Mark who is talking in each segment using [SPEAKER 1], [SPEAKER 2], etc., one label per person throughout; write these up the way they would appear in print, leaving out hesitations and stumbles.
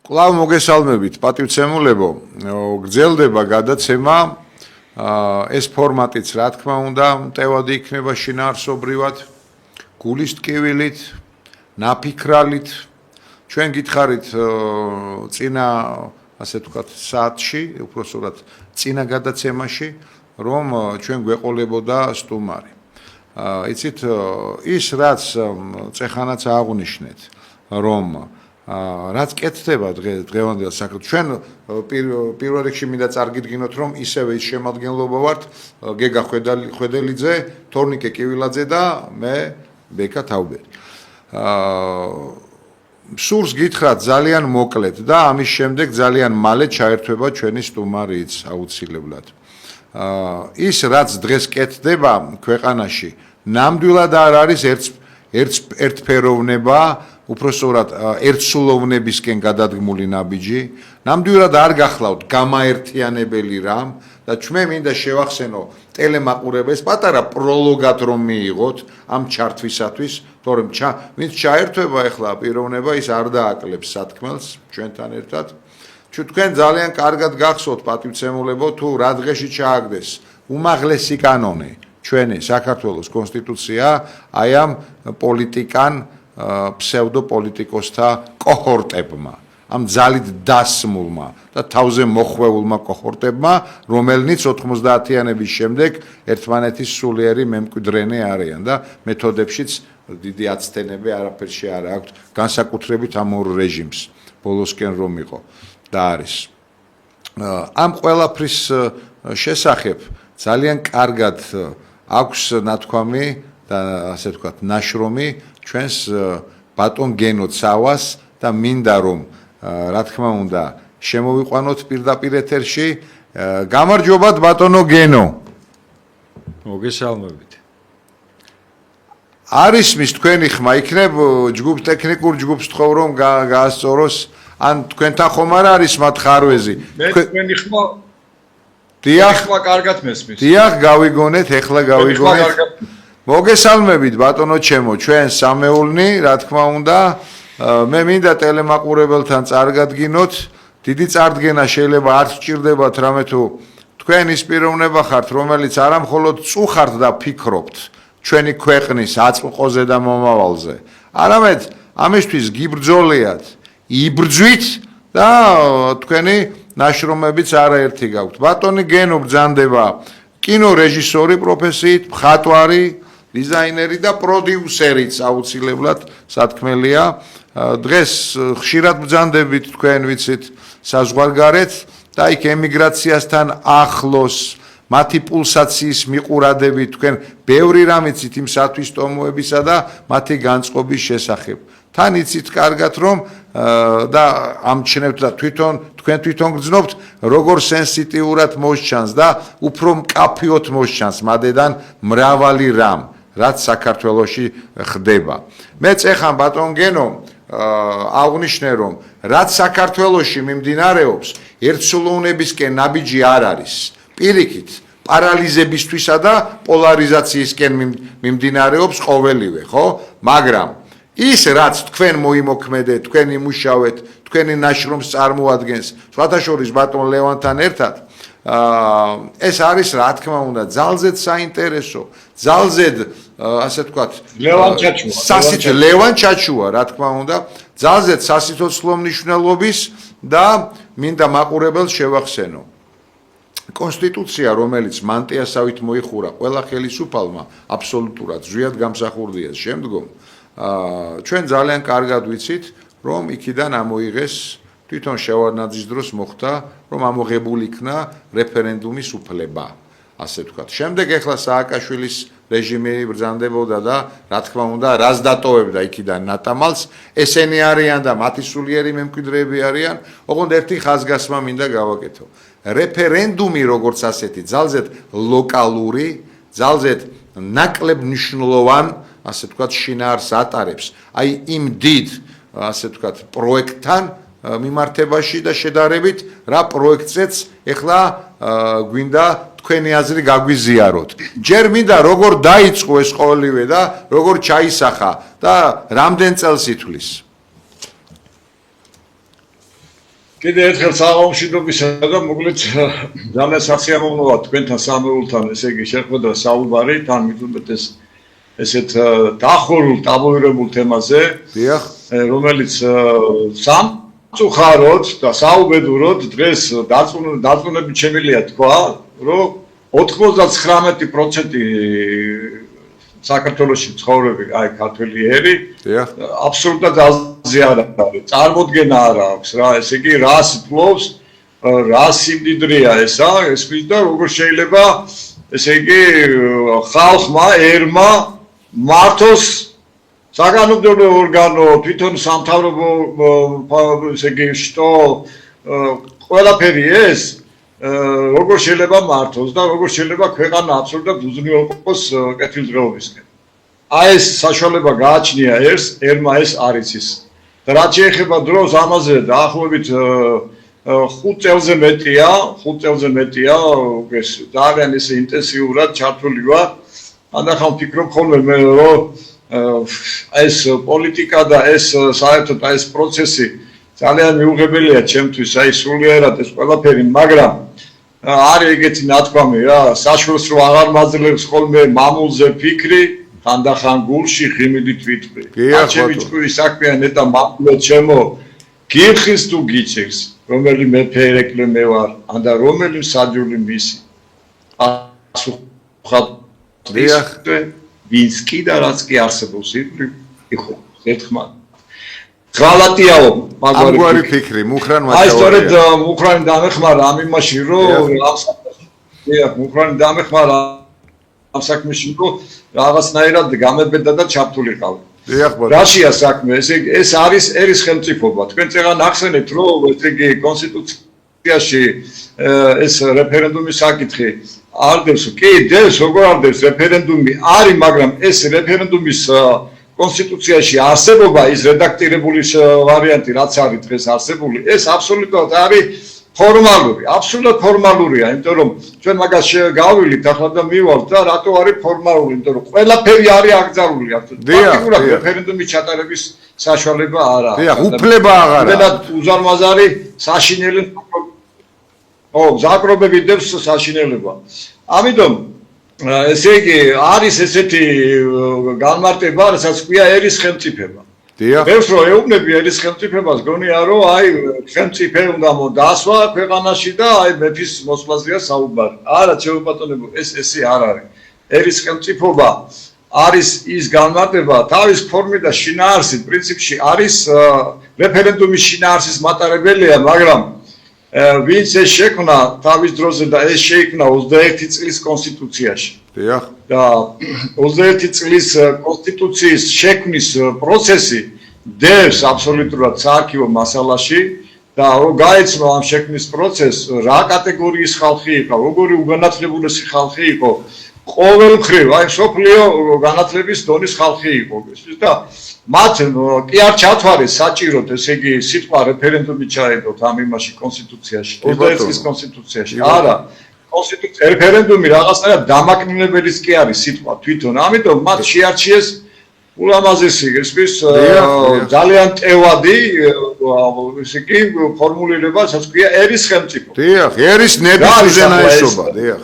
[SPEAKER 1] კვლავ მოგესალმებით, პატივცემულებო, გრძელდება გადაცემა, ეს ფორმატიც რა თქმა უნდა, მტევადი იქნება შინაარსობრივად, გულის ტკივილით, ნაფიქრალით. ჩვენ გითხარით წინა, ასე ვთქვათ, საათში, უпроსტად წინა გადაცემაში, რომ ჩვენ გვეყოლებოდა სტუმარი. იცით, ის რაც წეხანაც აღვნიშნეთ, რომ რაც კეთდება დღევანდელ საქართველოს ჩვენ პირველ რიგში მინდა წარგიდგინოთ რომ ისევე ის შემადგენლობა ვართ გეგა ხვედელიძე, თორნიკე კივილაძე და მე ბეკა თავბერი. სურს გითხრათ ძალიან მოკლედ და ამის შემდეგ ძალიან მალე ჩაერთვება ჩვენი სტუმარიც აუცილებლად. ის რაც დღეს კეთდება ქვეყანაში ნამდვილად არ არის ერთფეროვნება უпроსტად ერთსულოვნებისკენ გადადგმული ნაბიჯი, ნამდვილად არ გახლავთ გამაერთიანებელი რამ და ჩვენ მინდა შევახსენო ტელემაყურებელს პატარა პროლოგად რომ მიიღოთ ამ ჩართვისათვის, თორემ ვინც ჩაერთვება ახლა პიროვნება ის არ დააკლებს სათქმელს ჩვენთან ერთად. თქვენ ძალიან კარგად გახსოვთ პატივცემულებო თუ რა დღეში ჩააგდეს უმაღლესი კანონი ჩვენი საქართველოს კონსტიტუცია აი ამ პოლიტიკან ფსევდოპოლიტიკოსთა კოჰორტებმა, ამ ძალით დასმულმა და თავზე მოხვეულმა კოჰორტებმა, რომელნიც 90-იანების შემდეგ ერთმანეთის სულიერი მემკვიდრენი არიან და მეთოდებშიც დიდი აცდენები არაფერში არ აქვთ, განსაკუთრებით ამ ორ რეჟიმს ბოლოსკენ რომ იყო და არის. ამ ყველაფრის შესახებ ძალიან კარგად აქვს ნათქვამი და ასე ვთქვათ, ნაშრომი ჩვენს ბატონ გენო ცავას და მინდა რომ რა თქმა უნდა შემოვიყვანოთ პირდაპირ ეთერში. გამარჯობათ ბატონო გენო.
[SPEAKER 2] მოგესალმებით.
[SPEAKER 1] არის მის თქვენი ხმა იქნებ ჯგუფ ტექნიკურ ჯგუფს თხოვ რომ გაასწოროს ან თქვენთან ხომ არ არის მათ ხარვეზი?
[SPEAKER 2] მე თქვენი ხმა
[SPEAKER 1] დიახ,
[SPEAKER 2] ხმა კარგად მესმის.
[SPEAKER 1] დიახ, გავიგონეთ, ახლა გავიგონეთ. მოგესალმებით ბატონო ჩემო, ჩვენ სამეულნი, რა თქმა უნდა, მე მინდა ტელემაყურებელთან წარგადგინოთ, დიდი წარდგენა შეიძლება არ სჭირდებათ, რამე თუ თქვენ ის პიროვნება ხართ, რომელიც არა მხოლოდ წუხართ და ფიქრობთ ჩვენი ქვეყნის აწმყოზე და მომავალზე, არამედ ამისთვის გიბრძოლიათ, იბრძვით და თქვენი ნაშრომებიც არაერთი გაქვთ. ბატონი გენო ბრძანდება კინორეჟისორი პროფესიით, მხატვარი, დიზაინერი და პროდიუსერიც აუცილებლად სათქმელია. დღეს ხშირად ბრძანდებით თქვენ ვიცით საზღვარგარეთ და იქ ემიგრაციასთან ახლოს მათი პულსაციის მიყურადებით თქვენ ბევრი რამ იცით იმ სათვისტომოებისა და მათი განწყობის შესახებ. თან იცით კარგად რომ და ამჩნევთ და თქვენ თვითონ გრძნობთ როგორ სენსიტიურად მოსჩანს და უფრო მკაფიოდ მოსჩანს მადედან მრავალი რამ რაც საქართველოში ხდება. მე წეხან ბატონ გენო აღვნიშნე რომ რაც საქართველოში მიმდინარეობს ერთსულოვნებისკენ ნაბიჯი არ არის. პირიქით პარალიზებისთვისა და პოლარიზაციისკენ მიმდინარეობს ყოველივე, ხო? მაგრამ ის რაც თქვენ მოიმოქმედეთ, თქვენ იმუშავეთ, თქვენი ნაშრომს წარმოადგენს, სხვათა შორის ბატონ ლევანთან ერთად, ეს არის რა თქმა უნდა ძალზედ საინტერესო, ძალზედ ასე ვთქვათ, ლევან ჩაჩუა, რა თქმა უნდა, ძალზედ სასიცოცხლო მნიშვნელობის და მინდა მაყურებელს შევახსენო. კონსტიტუცია, რომელიც მანტიასავით მოიხურა ყველა ხელისუფალმა, აბსოლუტურად ზვიად გამსახურდია შემდგომ ჩვენ ძალიან კარგად ვიცით, რომ იქიდან ამოიღეს თვითონ შევარდნაძის დროს მოხდა, რომ ამოღებული იქნა რეფერენდუმის უფლება, ასე ვთქვათ. შემდეგ ახლა სააკაშვილის რეჟიმი ბრძანდებოდა და რა თქმა უნდა, რას დატოვებდა იქიდან ნატამალს, ესენი არიან და მათი სულიერი მემკვიდრეები არიან, ოღონდ ერთი ხაზგასმა მინდა გავაკეთო. რეფერენდუმი როგორც ასეთი, ძალზედ ლოკალური, ძალზედ ნაკლებ მნიშვნელოვან ასე ვთქვათ, შინაარს ატარებს. აი იმ დიდ, ასე ვთქვათ, პროექტთან მიმართებაში და შედარებით, რა პროექტზეც ეხლა გვინდა თქვენი აზრი გაგვიზიაროთ. ჯერ მინდა როგორ დაიწყო ეს ყოველივე და როგორ ჩაისახა და რამდენ წელს ითვლის.
[SPEAKER 2] კიდე ერთხელ საღამოშიდობისა და მოკლედ ძალიან სასიამოვნოა თქვენთან სამეულთან, ესე იგი შეხვედრა საუბარი, თან მithumetes ესეთ დახურულ ტაბუირებულ თემაზე, რომელიც სამწუხაროდ და საუბედუროდ დღეს დარწმუნებით შემიძლია თქვა, რომ 99% საქართველოში ცხოვრები, აი ქართველიერი, აბსოლუტურად აზრი არ არის. წარმოდგენა არ აქვს რა, ესე იგი რას ფლობს, რა სიმდიდრეა ესა, ესმის და როგორ შეიძლება ესე იგი ხალხმა, ერმა მართოს საგანმანათლებლო ორგანო, თვითონ სამთავრობო ესე იგი შტო ყველაფერი ეს როგორ შეიძლება მართოს და როგორ შეიძლება ქვეყანა აბსოლუტურად უზრუნველყოს კეთილდღეობისკენ. აი ეს საშუალება გააჩნია ერმა ეს არ იცის. და რაც შეეხება დროს ამაზე დაახლოებით 5 წელზე მეტია, ეს ძალიან ესე ინტენსიურად ჩართული ვარ. ანდახან ვფიქრობ ხოლმე მე რომ ეს პოლიტიკა და ეს საერთოდ ეს პროცესი ძალიან მიუღებელია ჩემთვის, აი სულიერად ეს ყველაფერი, მაგრამ არის ეგეთი ნათქვამი რა, საშვილს რო აღარ მაძლევს ხოლმე მამულზე ფიქრი, ხანდახან გულში ღიმილით ვიტყვი. ჩემი ჭკვირის საქმეა ნეტა მამულო ჩემო, გიხრის თუ გიჭირს, რომელი მეფე ერეკლე მე ვარ, ანდა რომელი მსაჯული მისი. პასუხად ვინც კი და რაც კი არსებობს, იხო, ერთხმად. ღალატიაო
[SPEAKER 1] მაგვარი ფიქრი მუხრან
[SPEAKER 2] აი სწორედ მუხრანი დამეხმარა ამ იმაში რომ მუხრანი დამეხმარა ამ საქმეში რომ რაღაცნაირად გამებედა და ჩაფთულიყავ. რაშია საქმე? ეს არის ერის ხელმწიფობა. თქვენ წეგან ახსენეთ რომ ესე იგი კონსტიტუციაში ეს რეფერენდუმის საკითხი არ დევს. კი დევს, როგორ არ დევს რეფერენდუმი არის, მაგრამ ეს რეფერენდუმის კონსტიტუციაში არსებობა ის რედაქტირებული ვარიანტი რაც არის დღეს არსებული ეს აბსოლუტურად არის ფორმალური, აბსოლუტურად ფორმალურია, იმიტომ რომ ჩვენ მაგას გავვილით ახლა და მივალთ და რატო არის ფორმალური, იმიტომ რომ ყველაფერი არის აკრძალული აქ. ფაქტიურად რეფერენდუმის ჩატარების საშუალება არ არის.
[SPEAKER 1] დიახ, უფლება აღარ არის.
[SPEAKER 2] და უზარმაზარი საშინელი ზაკრობები დევს საშინელება. ამიტომ ესე იგი არის ესეთი განმარტება, რასაც ქვია ერის ხელმწიფება. ბევრს რო ეუბნები ერის ხელმწიფებას, გონია რომ აი ხელმწიფე უნდა დაასვა ქვეყანაში და აი მეფის მოსვლაზეა საუბარი. არა, ჩემო ბატონებო, ესე არ არის. ერის ხელმწიფობა არის ის განმარტება, თავის ფორმით და შინაარსით, პრინციპში არის რეფერენდუმის შინაარსის მატარებელია, მაგრამ ვინც ეს შექმნა თავის დროზე და ეს შეიქმნა 21 წლის კონსტიტუციაში.
[SPEAKER 1] დიახ.
[SPEAKER 2] და 21 წლის კონსტიტუციის შექმნის პროცესი დევს აბსოლუტურად საარქივო მასალაში და რო გაეცნო ამ შექმნის პროცესს, რა კატეგორიის ხალხი იყო, როგორი უგანათლებულესი ხალხი იყო, ყოველმხრივ, აი სოფლიო განათლების დონის ხალხი იყო და მათ კი არ ჩათვარეს საჭიროდ, ესე იგი სიტყვა რეფერენდუმი ჩაედოთ ამ იმაში კონსტიტუციაში, 21 წლის კონსტიტუციაში. არა, კონსტიტუცია რეფერენდუმი რაღაცნაირად დამაკნინებელიც კი არის სიტყვა თვითონ. ამიტომ მათ შეარჩიეს ულამაზესი ესმის ძალიან ტევადი ესე იგი ფორმულირება, რაც ქვია ერის ხელმწიფო.
[SPEAKER 1] დიახ, ერის ნების უზენაესობა, დიახ.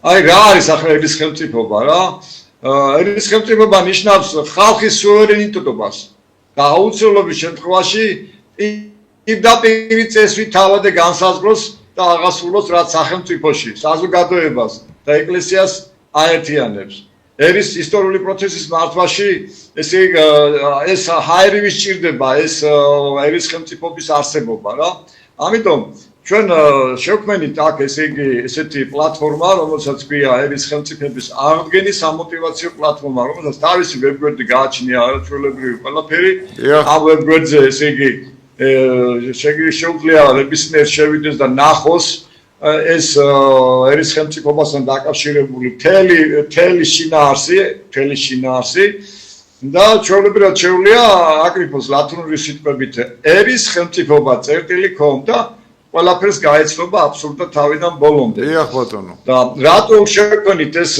[SPEAKER 2] აი რა არის ახლა ერის ხელმწიფობა რა? ერის ხელმწიფობა ნიშნავს ხალხის სუვერენიტეტობას და აუცილებლობის შემთხვევაში პირდაპირ წესვით თავად განსაზღვროს და აღასრულოს რაც სახელმწიფოში, საზოგადოებას და ეკლესიას აერთიანებს. ერის ისტორიული პროცესის მართვაში ეს ჰაერივი სჭირდება, ეს ერის ხელმწიფობის არსებობა რა. ამიტომ ჩვენ შევქმნით აქ ესე იგი ესეთი პლატფორმა, რომელსაც ქვია ერის ხელმწიფების აღდგენის სამოტივაციო პლატფორმა, რომელსაც თავისი ვებგვერდი გააჩნია არაჩვეულებრივი ყველაფერი. ამ ვებგვერდზე ესე იგი შეუძლია ნებისმიერ შევიდეს და ნახოს ეს ერის ხელმწიფობასთან დაკავშირებული მთელი შინაარსი და ჩვეულებრივად შეუძლია აკრიფოს ლათინური სიტყვებით ერის ხელმწიფობა წერტილი.com და ყველაფერს გაეცნობა აბსოლუტურად თავიდან ბოლომდე.
[SPEAKER 1] დიახ ბატონო.
[SPEAKER 2] და რატო შექმნით ეს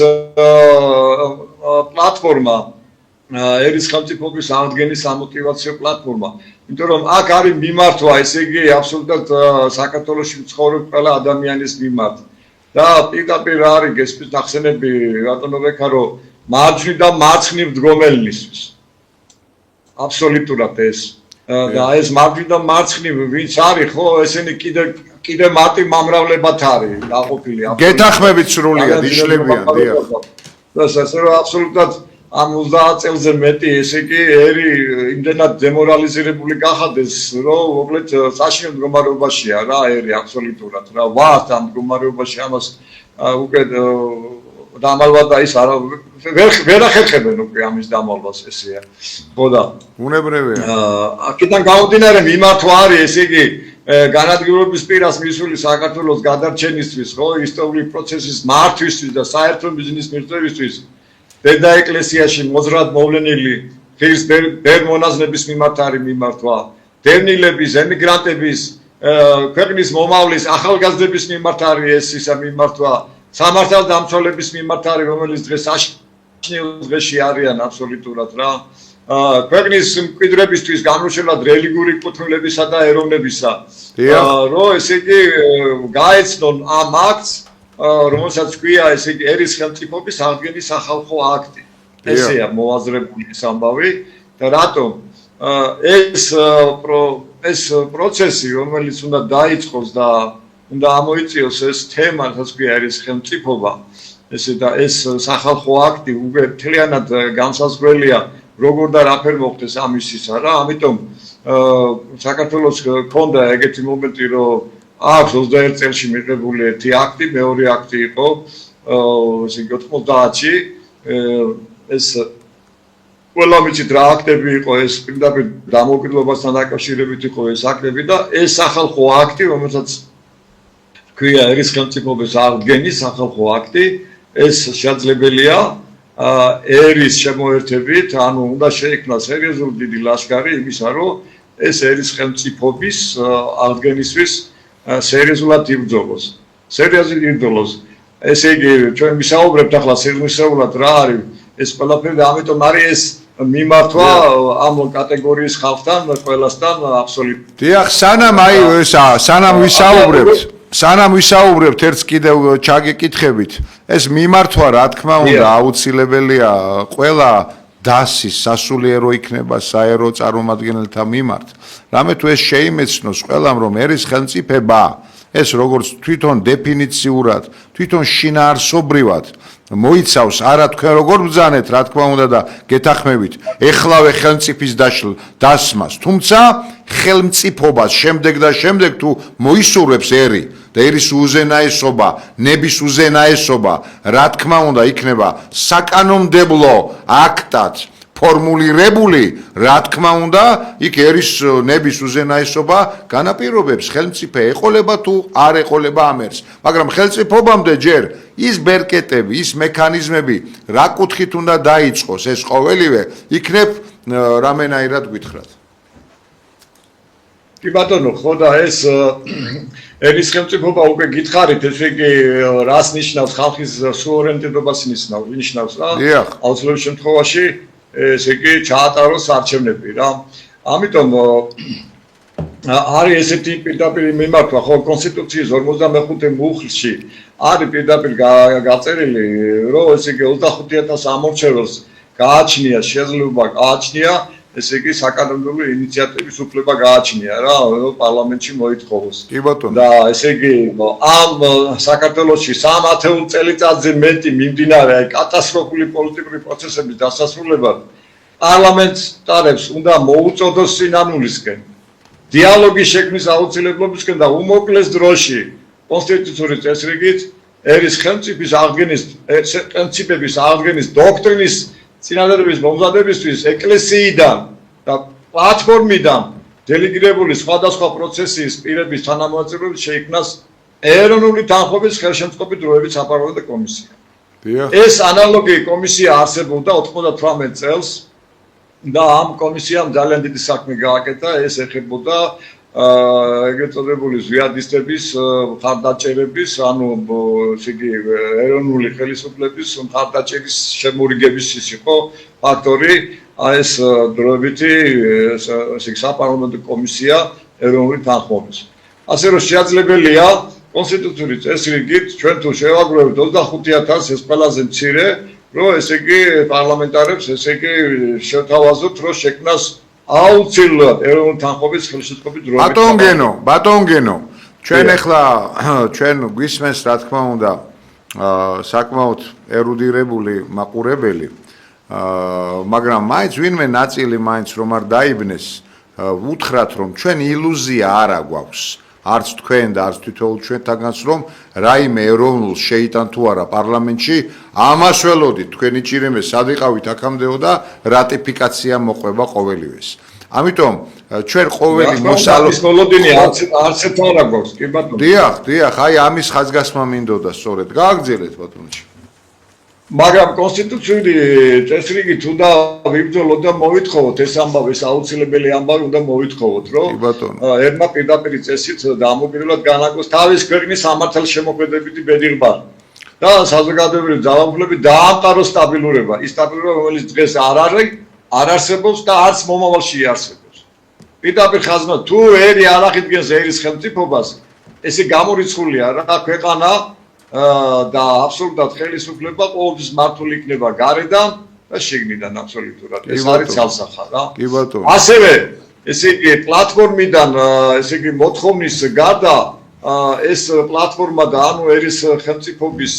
[SPEAKER 2] პლატფორმა? ერის ხელმწიფობის აღდგენის სამოტივაციო პლატფორმა. იმიტომ რომ აქ არის მიმართვა, ესე იგი აბსოლუტურად საქართველოში მცხოვრებ ყველა ადამიანის მიმართ. და პირდაპირ არის გესმის ნახსენები ბატონო ვექარო მარჯვნივ და მარცხნივ მდგომელნისთვის. აბსოლუტურად ეს. და ეს მარჯვნივ და მარცხნივ ვინც არის, ხო, ესენი კიდე მარტი მომრავლებად არის დაყოფილი.
[SPEAKER 1] გეთახმებით სრულიად იშლებიან, დიახ.
[SPEAKER 2] და ასე რომ აბსოლუტურად ამ 30 წელზე მეტი ესე იგი ერი იმდენად დემორალიზირებული გახადეს, რომ უბრალოდ საშინელ მდგომარეობაშია რა ერი აბსოლუტურად რა ვართ ამ მდგომარეობაში ამას უკვე დამალვა და ის არა ვერ ახერხებენ უკვე ამის დამალვას ესეა. ხო და
[SPEAKER 1] უნებრივია.
[SPEAKER 2] აქედან გამომდინარე მიმართვა არის ესე იგი განადგურების პირას მისული საქართველოს გადარჩენისთვის, ხო, ისტორიული პროცესის მართვისთვის და საერთო ბიზნეს მიღწევისთვის დედა ეკლესიაში მოძრად მოვლენილი ხის ბერმონაზნების მიმართ არის მიმართვა, დევნილების, ემიგრანტების, ქვეყნის მომავლის ახალგაზრდების მიმართ არის ეს ისა მიმართვა, სამართალდამცველების მიმართ არის, რომელიც დღეს საშინელ დღეში არიან აბსოლუტურად რა. ქვეყნის მკვიდრებისთვის განმრუშელად რელიგიური კუთვნილებისა და ეროვნებისა. რომ ესე იგი გაეცნონ ამ აქტს რომელსაც ქვია ესე იგი ერის ხელმწიფობის აღდგენის სახალხო აქტი. ესეა მოაზრებული ეს ამბავი და რატომ ეს პროცესი რომელიც უნდა დაიწყოს და უნდა ამოიწიოს ეს თემა, რაც ქვია ერის ხელმწიფობა, ესე და ეს სახალხო აქტი უკვე მთლიანად განსაზღვრელია როგორ და რაფერ მოხდეს ამისისა რა. ამიტომ საქართველოს ქონდა ეგეთი მომენტი რომ აქვს 21 წელში მიღებული ერთი აქტი, მეორე აქტი იყო ესე იგი 90-ში ეს ყველა მიცით რა აქტები იყო ეს პირდაპირ დამოუკიდებლობასთან დაკავშირებით იყო ეს აქტები და ეს სახალხო აქტი რომელსაც ქვია ერის ხელმწიფობის აღდგენის სახალხო აქტი ეს შესაძლებელია ერის შემოერთებით, ანუ უნდა შეიქმნას სერიოზული დიდი ლაშქარი იმისა რომ ეს ერის ხელმწიფობის აღდგენისთვის სერიოზულად იბრძოლოს. სერიოზულად იბრძოლოს. ესე იგი, ჩვენ ვისაუბრებთ ახლა სერიოზულად რა არის ეს ყველაფერი და ამიტომ არის ეს მიმართვა ამ კატეგორიის ხალხთან, ყველასთან აბსოლუტურად.
[SPEAKER 1] დიახ, სანამ ვისაუბრებთ ერთს კიდევ ჩაგეკითხებით, ეს მიმართვა რა თქმა უნდა აუცილებელია ყველა დასის სასულიერო იქნება საერო წარმომადგენელთა მიმართ. რამე თუ ეს შეიმეცნოს ყველამ რომ ერის ხელმწიფება ეს როგორც თვითონ დეფინიციურად, თვითონ შინაარსობრივად მოიცავს არა თქვენ როგორ ბრძანეთ რა თქმა უნდა და გეთახმებით ეხლავე ხელმწიფის დასმას, თუმცა ხელმწიფობას შემდეგ და შემდეგ თუ მოისურვებს ერი და ერის უზენაესობა, ნების უზენაესობა, რა თქმა უნდა იქნება საკანონმდებლო აქტად ფორმულირებული, რა თქმა უნდა, იქ ერის ნების უზენაესობა განაპირობებს ხელმწიფე ეყოლება თუ არ ეყოლება ამ ერს. მაგრამ ხელმწიფობამდე ჯერ ის ბერკეტები, ის მექანიზმები რა კუთხით უნდა დაიწყოს ეს ყოველივე იქნებ რამენაირად გითხრათ.
[SPEAKER 2] კი ბატონო, ხო და ეს ერის ხელმწიფობა უკვე გითხარით, ესე იგი რას ნიშნავს ხალხის სუვერენიტეტობას ნიშნავს რა. აუცილებლად შემთხვევაში ესე იგი ჩაატაროს არჩევნები რა. ამიტომ არის ესეთი პირდაპირ მიმართვა, ხო, კონსტიტუციის 55 მუხლში არის პირდაპირ გაწერილი, რომ ესე იგი 25,000 ამორჩევლს გააჩნია შესაძლებლობა გააჩნია, ესე იგი საკანონმდებლო ინიციატივის უფლება გააჩნია რა, პარლამენტში მოითხოვოს.
[SPEAKER 1] კი ბატონო.
[SPEAKER 2] და ესე იგი ამ საქართველოში 3 წელიწადზე მეტი მიმდინარე კატასტროფული პოლიტიკური პროცესების დასასრულებლად პარლამენტარებს უნდა მოუწოდოს სინანულისკენ, დიალოგის შექმნის აუცილებლობისკენ და უმოკლეს დროში კონსტიტუციური წესრიგით ერის ხელმწიფების აღდგენის დოქტრინის წინადადების მომზადებისთვის ეკლესიიდან და პლატფორმიდან დელეგირებული სხვადასხვა პროცესის პირების თანამოწევრობით შეიქმნას ეროვნული თანხმობის ხელშემწყობი დროებით საპარლამენტო კომისია. ეს ანალოგი კომისია არსებობდა 98 წელს და ამ კომისიამ ძალიან დიდი საქმე გააკეთა, ეს ეხებოდა ეგრეთ წოდებული ზვიადისტების მხარდაჭერების, ანუ ესე იგი ეროვნული ხელისუფლების მხარდაჭერის შემურიგების ის იყო ფაქტორი, ეს დროებითი საპარლამენტო კომისია ეროვნული თანხმობის. ასე რომ შესაძლებელია კონსტიტუციური წესრიგით ჩვენ თუ შევაგროვებთ 25,000 ეს ყველაზე მცირე, რომ ესე იგი პარლამენტარებს ესე იგი შევთავაზოთ, რომ შექმნას აუცილებლად ეროვნული თანხმობის ხელშეწყობის დროებით.
[SPEAKER 1] ბატონგენო, ჩვენ ახლა ჩვენ გვისმენს რა თქმა უნდა საკმაოდ ერუდირებული მაყურებელი, მაგრამ მაინც ვინმე ნაწილი მაინც რომ არ დაიბნეს, უთხრათ რომ ჩვენ ილუზია არ აგვაქვს, არც თქვენ და არც თითოეულ ჩვენთაგანს რომ რაიმე ეროვნულ შეიტან თუ არა პარლამენტში, ამას ველოდით თქვენი ჭირემე სად იყავით აქამდეო და რატიფიკაცია მოყვება ყოველივეს. ამიტომ ჩვენ ყოველი
[SPEAKER 2] მოსალოდნელი არც ერთ არ აგვაქვს, კი ბატონო.
[SPEAKER 1] დიახ, აი ამის ხაზგასმა მინდოდა სწორედ. გააგრძელეთ ბატონო.
[SPEAKER 2] მაგრამ კონსტიტუციური წესრიგით უნდა ვიბრძოლოთ და მოვითხოვოთ ეს ამბავი, ეს აუცილებელი ამბავი უნდა მოვითხოვოთ, რომ ერმა პირდაპირ წესით დამოუკიდებლად განაგოს თავის ქვეყნის სამართალშემოქმედებითი ბედიღბა და საზოგადოებრივი ძალაუფლებით დაამყაროს სტაბილურობა, ის სტაბილურობა, რომელიც დღეს არ არსებობს და არც მომავალში იარსებობს. პირდაპირ ხაზმა თუ ერი არ აღიდგენს ერის ხელმწიფობას, ესე გამორიცხულია რა ქვეყანა და აბსოლუტურად ხელისუფლება ყოველთვის მართული იქნება გარედან და შიგნიდან აბსოლუტურად. ეს არის ძალსახა რა.
[SPEAKER 1] კი ბატონო.
[SPEAKER 2] ასევე ესე იგი პლატფორმიდან ესე იგი მოთხოვნის გარდა ეს პლატფორმა და ანუ ერის ხელმწიფობის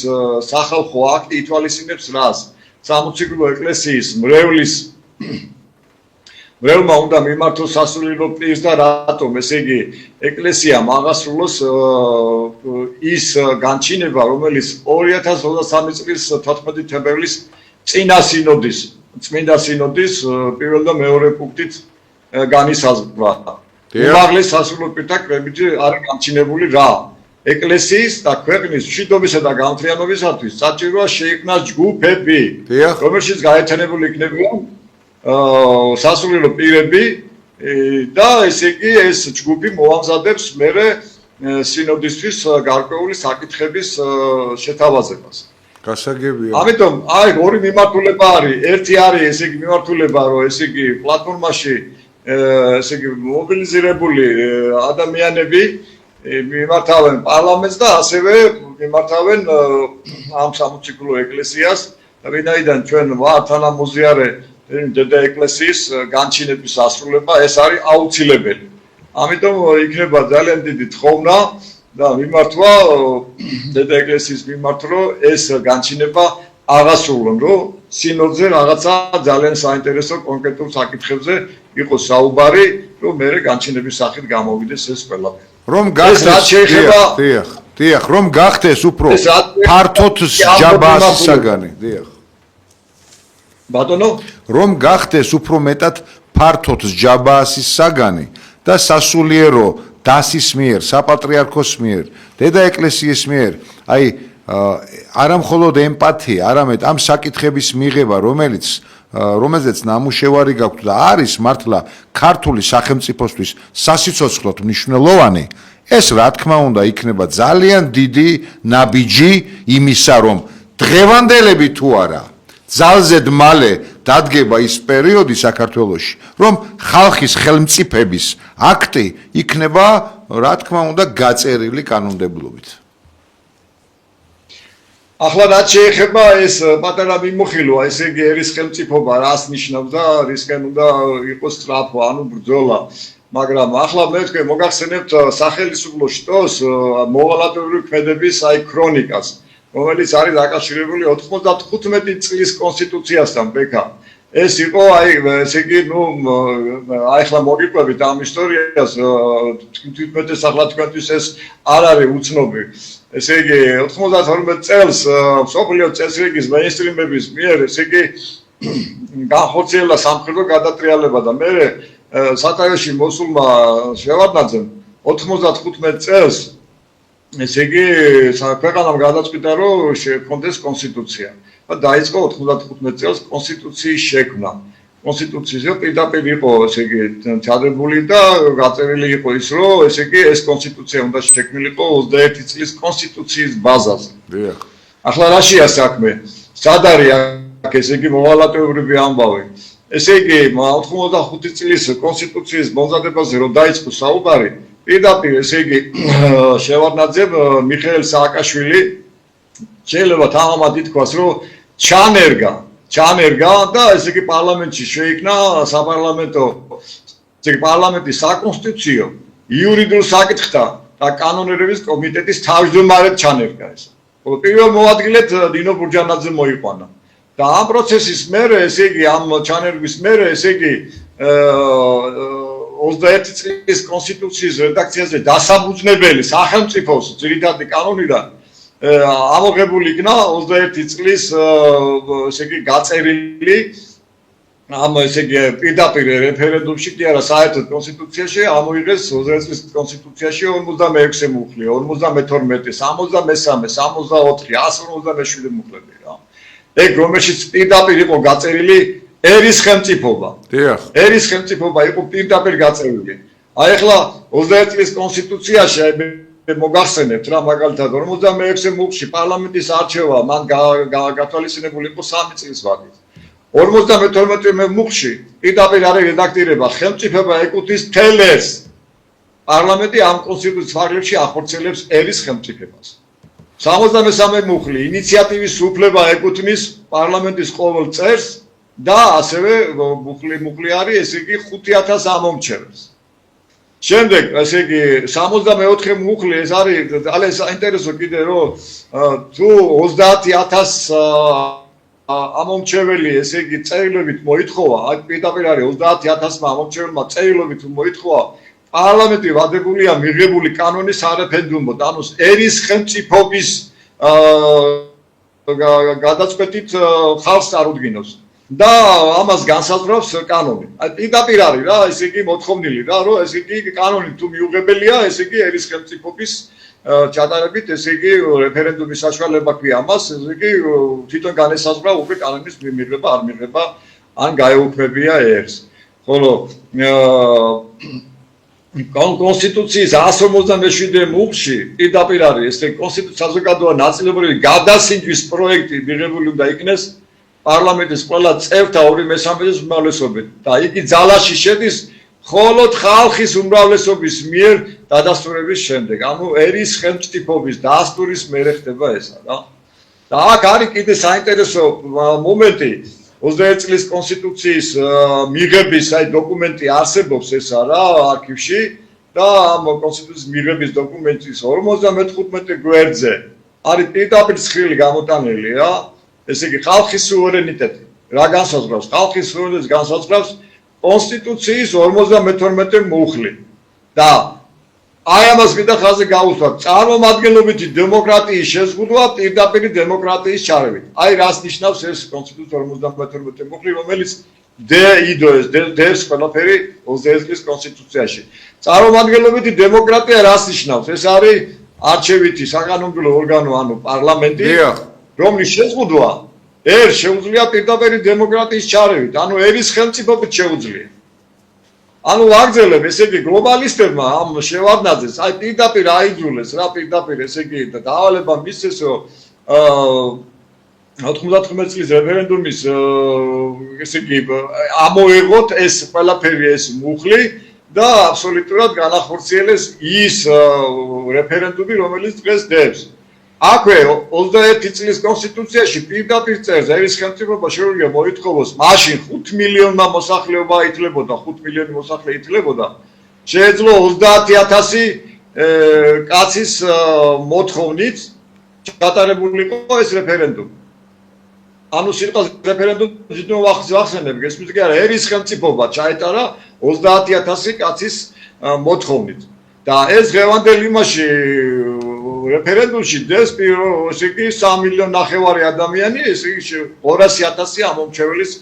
[SPEAKER 2] სახალხო აქტი ითვალისწინებს რას? სამოციქულო ეკლესიის მრევლმა უნდა მიმართოს სასულიერო პირს და რატომ ესე იგი ეკლესიამ აღასრულოს ის განჩინება, რომელიც 2023 წლის 14 თებერვლის წინა წმინდა სინოდის პირველ და მეორე პუნქტით განისაზღვრა. უმაღლეს სასულიერო პირთა კრებითი არის განჩინებული რა? ეკლესიის და ქვეყნის მშვიდობისა და გამთლიანობისათვის საჭიროა შეიქმნას ჯგუფები, რომელშიც გაერთიანებული იქნებიან სასულიერო პირები და ესე იგი ეს ჯგუფი მოამზადებს მერე სინოდისთვის გარკვეული საკითხების შეთავაზებას.
[SPEAKER 1] გასაგებია.
[SPEAKER 2] ამიტომ აი ორი მიმართულება არის. ერთი არის ესე იგი მიმართულება, რომ ესე იგი პლატფორმაში ესე იგი მობილიზირებული ადამიანები მიმართავენ პარლამენტს და ასევე მიმართავენ ამ სამოციქულო ეკლესიას, ვინაიდან ჩვენ ვართ თანამოზიარე დედა ეკლესიის განჩინების ასრულება, ეს არის აუცილებელი. ამიტომ იქნება ძალიან დიდი თხოვნა და მიმართვა დედა ეკლესიის მიმართ, რომ ეს განჩინება აღასრულონ, რომ სინოდზე რაღაცა ძალიან საინტერესო კონკრეტულ საკითხებზე იყოს საუბარი, რომ მე განჩინების სახით გამოვიდეს ეს ყველაფერი.
[SPEAKER 1] რომ გახდეს უფრო ფართოდ ჯაბაასის საგანი, დიახ.
[SPEAKER 2] ბატონო,
[SPEAKER 1] რომ გახდეს უფრო მეტად ფართოდ ჯაბაასის საგანი და სასულიერო დასის მიერ, საპატრიარქოს მიერ, დედა ეკლესიის მიერ, აი არა მხოლოდ ემპათია, არამედ ამ საკითხების მიღება, რომელზეც ნამუშევარი გაქვთ და არის მართლა ქართული სახელმწიფოსთვის სასიცოცხლოდ მნიშვნელოვანი, ეს რა თქმა უნდა იქნება ძალიან დიდი ნაბიჯი იმისა, რომ დღევანდელები თუ არა ძალზედ მალე დადგება ის პერიოდი საქართველოში, რომ ხალხის ხელმწიფების აქტი იქნება, რა თქმა უნდა, გაწერილი კანონმდებლობით.
[SPEAKER 2] ახლა რაც შეეხება ეს პატარა მიმოხილვა, ესე იგი ერის ხელმწიფობა რას ნიშნავს და რისკენ უნდა იყოს სწრაფო, ანუ ბრძოლა. მაგრამ ახლა მე თქვენ მოგახსენებთ სახელმწიფო შტოს მოვალეობრივი ქმედების აი ქრონიკას, რომელიც არის დაკავშირებული 95 წლის კონსტიტუციასთან ბექა. ეს იყო აი ესე იგი აი ახლა მოგიყვებით ამ ისტორიას თვითმეტეს ახლა თქვენთვის ეს არ არის უცნობი. ესე იგი 92 წელს მსოფლიო წესრიგის მეინსტრიმების მიერ ესე იგი განხორციელა სამხედრო გადატრიალება და მე სატაეში მოსულმა შევარდნაძემ 95 წელს ესე იგი ქვეყანამ გადაწყვიტა რომ შექმნდეს კონსტიტუცია და დაიწყო 95 წელს კონსტიტუციის შექმნა. კონსტიტუციაზე პირდაპირ იყო ესე იგი ჩადებული და გაწერილი იყო ის რომ ესე იგი ეს კონსტიტუცია უნდა შექმნილიყო 21 წლის კონსტიტუციის ბაზაზე.
[SPEAKER 1] დიახ.
[SPEAKER 2] ახლა რაშია საქმე? სად არის აქ ესე იგი მოვალატეობრივი ამბავი? ესე იგი 85 წლის კონსტიტუციის მომზადებაზე რომ დაიწყო საუბარი, პირდაპირ ესე იგი შევარდნაძემ მიხეილ სააკაშვილი შეიძლება თამამად ითქვას რომ ჩანერგა და ესე იგი პარლამენტში შეიქმნა საპარლამენტო ესე იგი პარლამენტის საკონსტიტუციო იურიდიულ საკითხთა და კანონირების კომიტეტის თავმჯდომარედ ჩანერგა ეს. პირველ მოადგილედ დინო ბურჯანაძე მოიყვანა. და ამ პროცესის მერე ესე იგი ამ ჩანერგვის მერე ესე იგი 21 წლის კონსტიტუციის რედაქციაზე დასაბუძნებელი სახელმწიფოს ძირითადი კანონიდან ამოღებული იქნა 21 წლის ესე იგი გაწერილი ამ ესე იგი პირდაპირ რეფერენდუმში კი არა საერთოდ კონსტიტუციაში ამოიღეს 21 წლის კონსტიტუციაში 46 მუხლი 52 63 64 157 მუხლები რა ეგ რომელშიც პირდაპირ იყო გაწერილი ერის ხელმწიფობა
[SPEAKER 1] დიახ
[SPEAKER 2] ერის ხელმწიფობა იყო პირდაპირ გაწერილი აი ახლა 21 წლის კონსტიტუციაში მოგახსენებთ რა მაგალითად 46 მუხლში პარლამენტის არჩევა მან გათვალისწინებული იყო 3 წლის ვადით 52 მუხლში პირდაპირ არის რედაქტირება ხელმწიფება ეკუთვნის თელეს პარლამენტი ამ კონსტიტუციის ფარგლებში ახორციელებს ერის ხელმწიფებას 63 მუხლი ინიციატივის უფლება ეკუთვნის პარლამენტის ყოველ წევრს და ასევე მუხლი არის ესე იგი 5000 ამომრჩეველს შემდეგ ესე იგი 64 მუხლი ეს არის ძალიან საინტერესო კიდე რომ თუ 30000 ამომრჩეველი ესე იგი წერილობით მოითხოვა აი პირდაპირ არის 30000 ამომრჩეველმა წერილობით მოითხოვა პარლამენტი ვადებულია მიღებული კანონის არეფერდუმოდ ანუ ერის ხელმწიფობის გადაწყვეტით ხალხს წარუდგინოს და ამას განსაზღვრავს კანონი. აი პირდაპირ არის რა, ესე იგი მოთხოვნილი რა, რომ ესე იგი კანონი თუ მიუღებელია, ესე იგი ერის ხელმწიფობის ჩატარებით, ესე იგი რეფერენდუმის საშუალება ქვია ამას, ესე იგი თვითონ განესაზღვრა უკვე კანონის მიღება არ მიღება, ან გაეუქმებია ერს. ხოლო კონსტიტუციის 157 მუხლში პირდაპირ არის ესე კონსტიტუციის საზოგადოებრივი ნაწილობრივი გადასინჯვის პროექტი მიღებული უნდა იქნეს პარლამენტის ყველა წევრთა 2/3-ის უმრავლესობით და იგი ძალაში შედის მხოლოდ ხალხის უმრავლესობის მიერ დადასტურების შემდეგ. ანუ ერის ხელმწიფობის დასტურის მერე ხდება ესა რა. და აქ არის კიდე საინტერესო მომენტი 21 წლის კონსტიტუციის მიღების აი დოკუმენტი არსებობს ესა რა არქივში და ამ კონსტიტუციის მიღების დოკუმენტის 55 გვერდზე არის პირდაპირ ცხრილი გამოტანილი რა ესე იგი ხალხის სუვერენიტეტი რა განსაზღვრავს ხალხის სუვერენიტეტს განსაზღვრავს კონსტიტუციის 52 მუხლი და აი ამას მინდა ხაზი გავუსვათ წარმომადგენლობითი დემოკრატიის შეზღუდვა პირდაპირ დემოკრატიის ჩარევით აი რას ნიშნავს ეს კონსტიტუციის 52 მუხლი რომელიც დევს ყველაფერი 21 წლის კონსტიტუციაში წარმომადგენლობითი დემოკრატია რას ნიშნავს ეს არის არჩევითი საკანონმდებლო ორგანო ანუ პარლამენტი რომლის შეზღუდვა შეუძლია პირდაპირ დემოკრატიის ჩარევით ანუ ერის ხელმწიფობით შეუძლია ანუ ვაგრძელებ ესე იგი გლობალისტებმა ამ შევარდნაძეს აი პირდაპირ აიძულეს რა პირდაპირ ესე იგი და დავალება მისცეს რომ 99 წლის რეფერენდუმის ესე იგი ამოეღოთ ეს ყველაფერი ეს მუხლი და აბსოლუტურად განახორციელეს ის რეფერენდუმი რომელიც დღეს დევს აქვე 21 წლის კონსტიტუციაში პირდაპირ წერს ერის ხელმწიფობა შეუძლია მოითხოვოს მაშინ 5 მილიონმა მოსახლეობა ითვლებოდა 5 მილიონი მოსახლე ითვლებოდა შეეძლო 30000 კაცის მოთხოვნით ჩატარებულიყო ეს რეფერენდუმი ანუ სიტყვა რეფერენდუმი ძინო ვახსენებ გესმის კი არა ერის ხელმწიფობა ჩაეტარა 30000 კაცის მოთხოვნით და ეს ღევანდელ იმაში რეფერენდუმში დეს ესე იგი 3 მილიონი ნახევარი ადამიანი ესე იგი 200000 ამომრჩეველის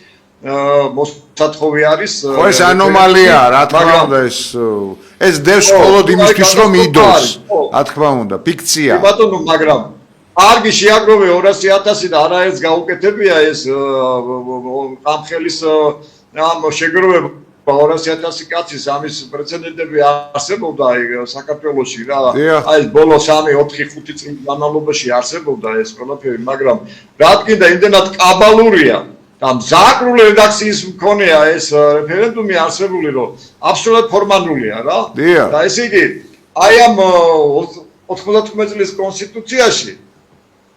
[SPEAKER 2] მოსათხოვი არის
[SPEAKER 1] ხო ეს ანომალია რა თქმა უნდა ეს დევს მხოლოდ იმისთვის რომ იდოს რა თქმა უნდა ფიქცია
[SPEAKER 2] ბატონო მაგრამ არგი შეაგროვე 200000 და არაერთ გაუკეთებია ეს ამხელის ამ შეგროვება 200,000 კაცის ამის პრეცედენტები არსებობდა საქართველოში რა. აი ბოლო 3-4-5 წლის განმავლობაში არსებობდა ეს ყველაფერი, მაგრამ რა თქმა იმდენად კაბალურია და მზაკრული რედაქციის მქონეა ეს რეფერენდუმი არსებული, რომ აბსოლუტურად ფორმალურია რა. და ესე იგი აი ამ 99 წლის კონსტიტუციაში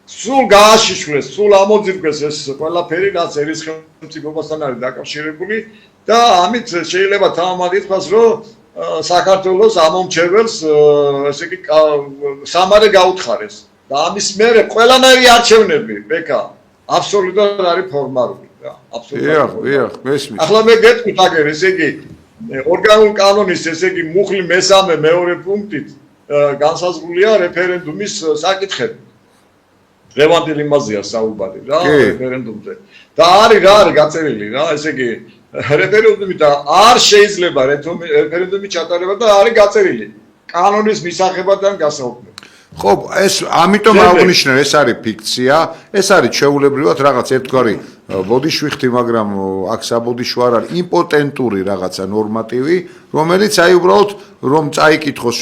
[SPEAKER 2] სულ გააშიშვლეს, სულ ამოძირკვეს ეს ყველაფერი, რაც ერისხელმწიფობასთან არის დაკავშირებული და ამით შეიძლება თამამად ითქვას, რომ საქართველოს ამომრჩეველს ესე იგი სამარე გაუთხარეს და ამის მერე ყველანაირი არჩევნები ბექა აბსოლუტურად არის ფორმალური რა, აბსოლუტურად.
[SPEAKER 1] მესმის.
[SPEAKER 2] ახლა მე გეტყვით აგერ, ესე იგი ორგანულ კანონის ესე იგი მუხლი მესამე მეორე პუნქტით განსაზღვრულია რეფერენდუმის საკითხები. ლევანტილ იმაზეა საუბარი რა რეფერენდუმზე. და არის რა არის გაწერილი რა, ესე იგი რეფერენდუმი და არ შეიძლება რეფერენდუმის ჩატარება და არის გაწერილი კანონის მისაღებად ან გასაუბრებლად.
[SPEAKER 1] ხო, ეს ამიტომ აღნიშნე, ეს არის ფიქცია, ეს არის ჩვეულებრივად რაღაც ერთგვარი ბოდიშვიხთი, მაგრამ აქ საბოდიშვო არ არის, იმპოტენტური რაღაცა ნორმატივი, რომელიც აი უბრალოდ რომ წაიკითხოს,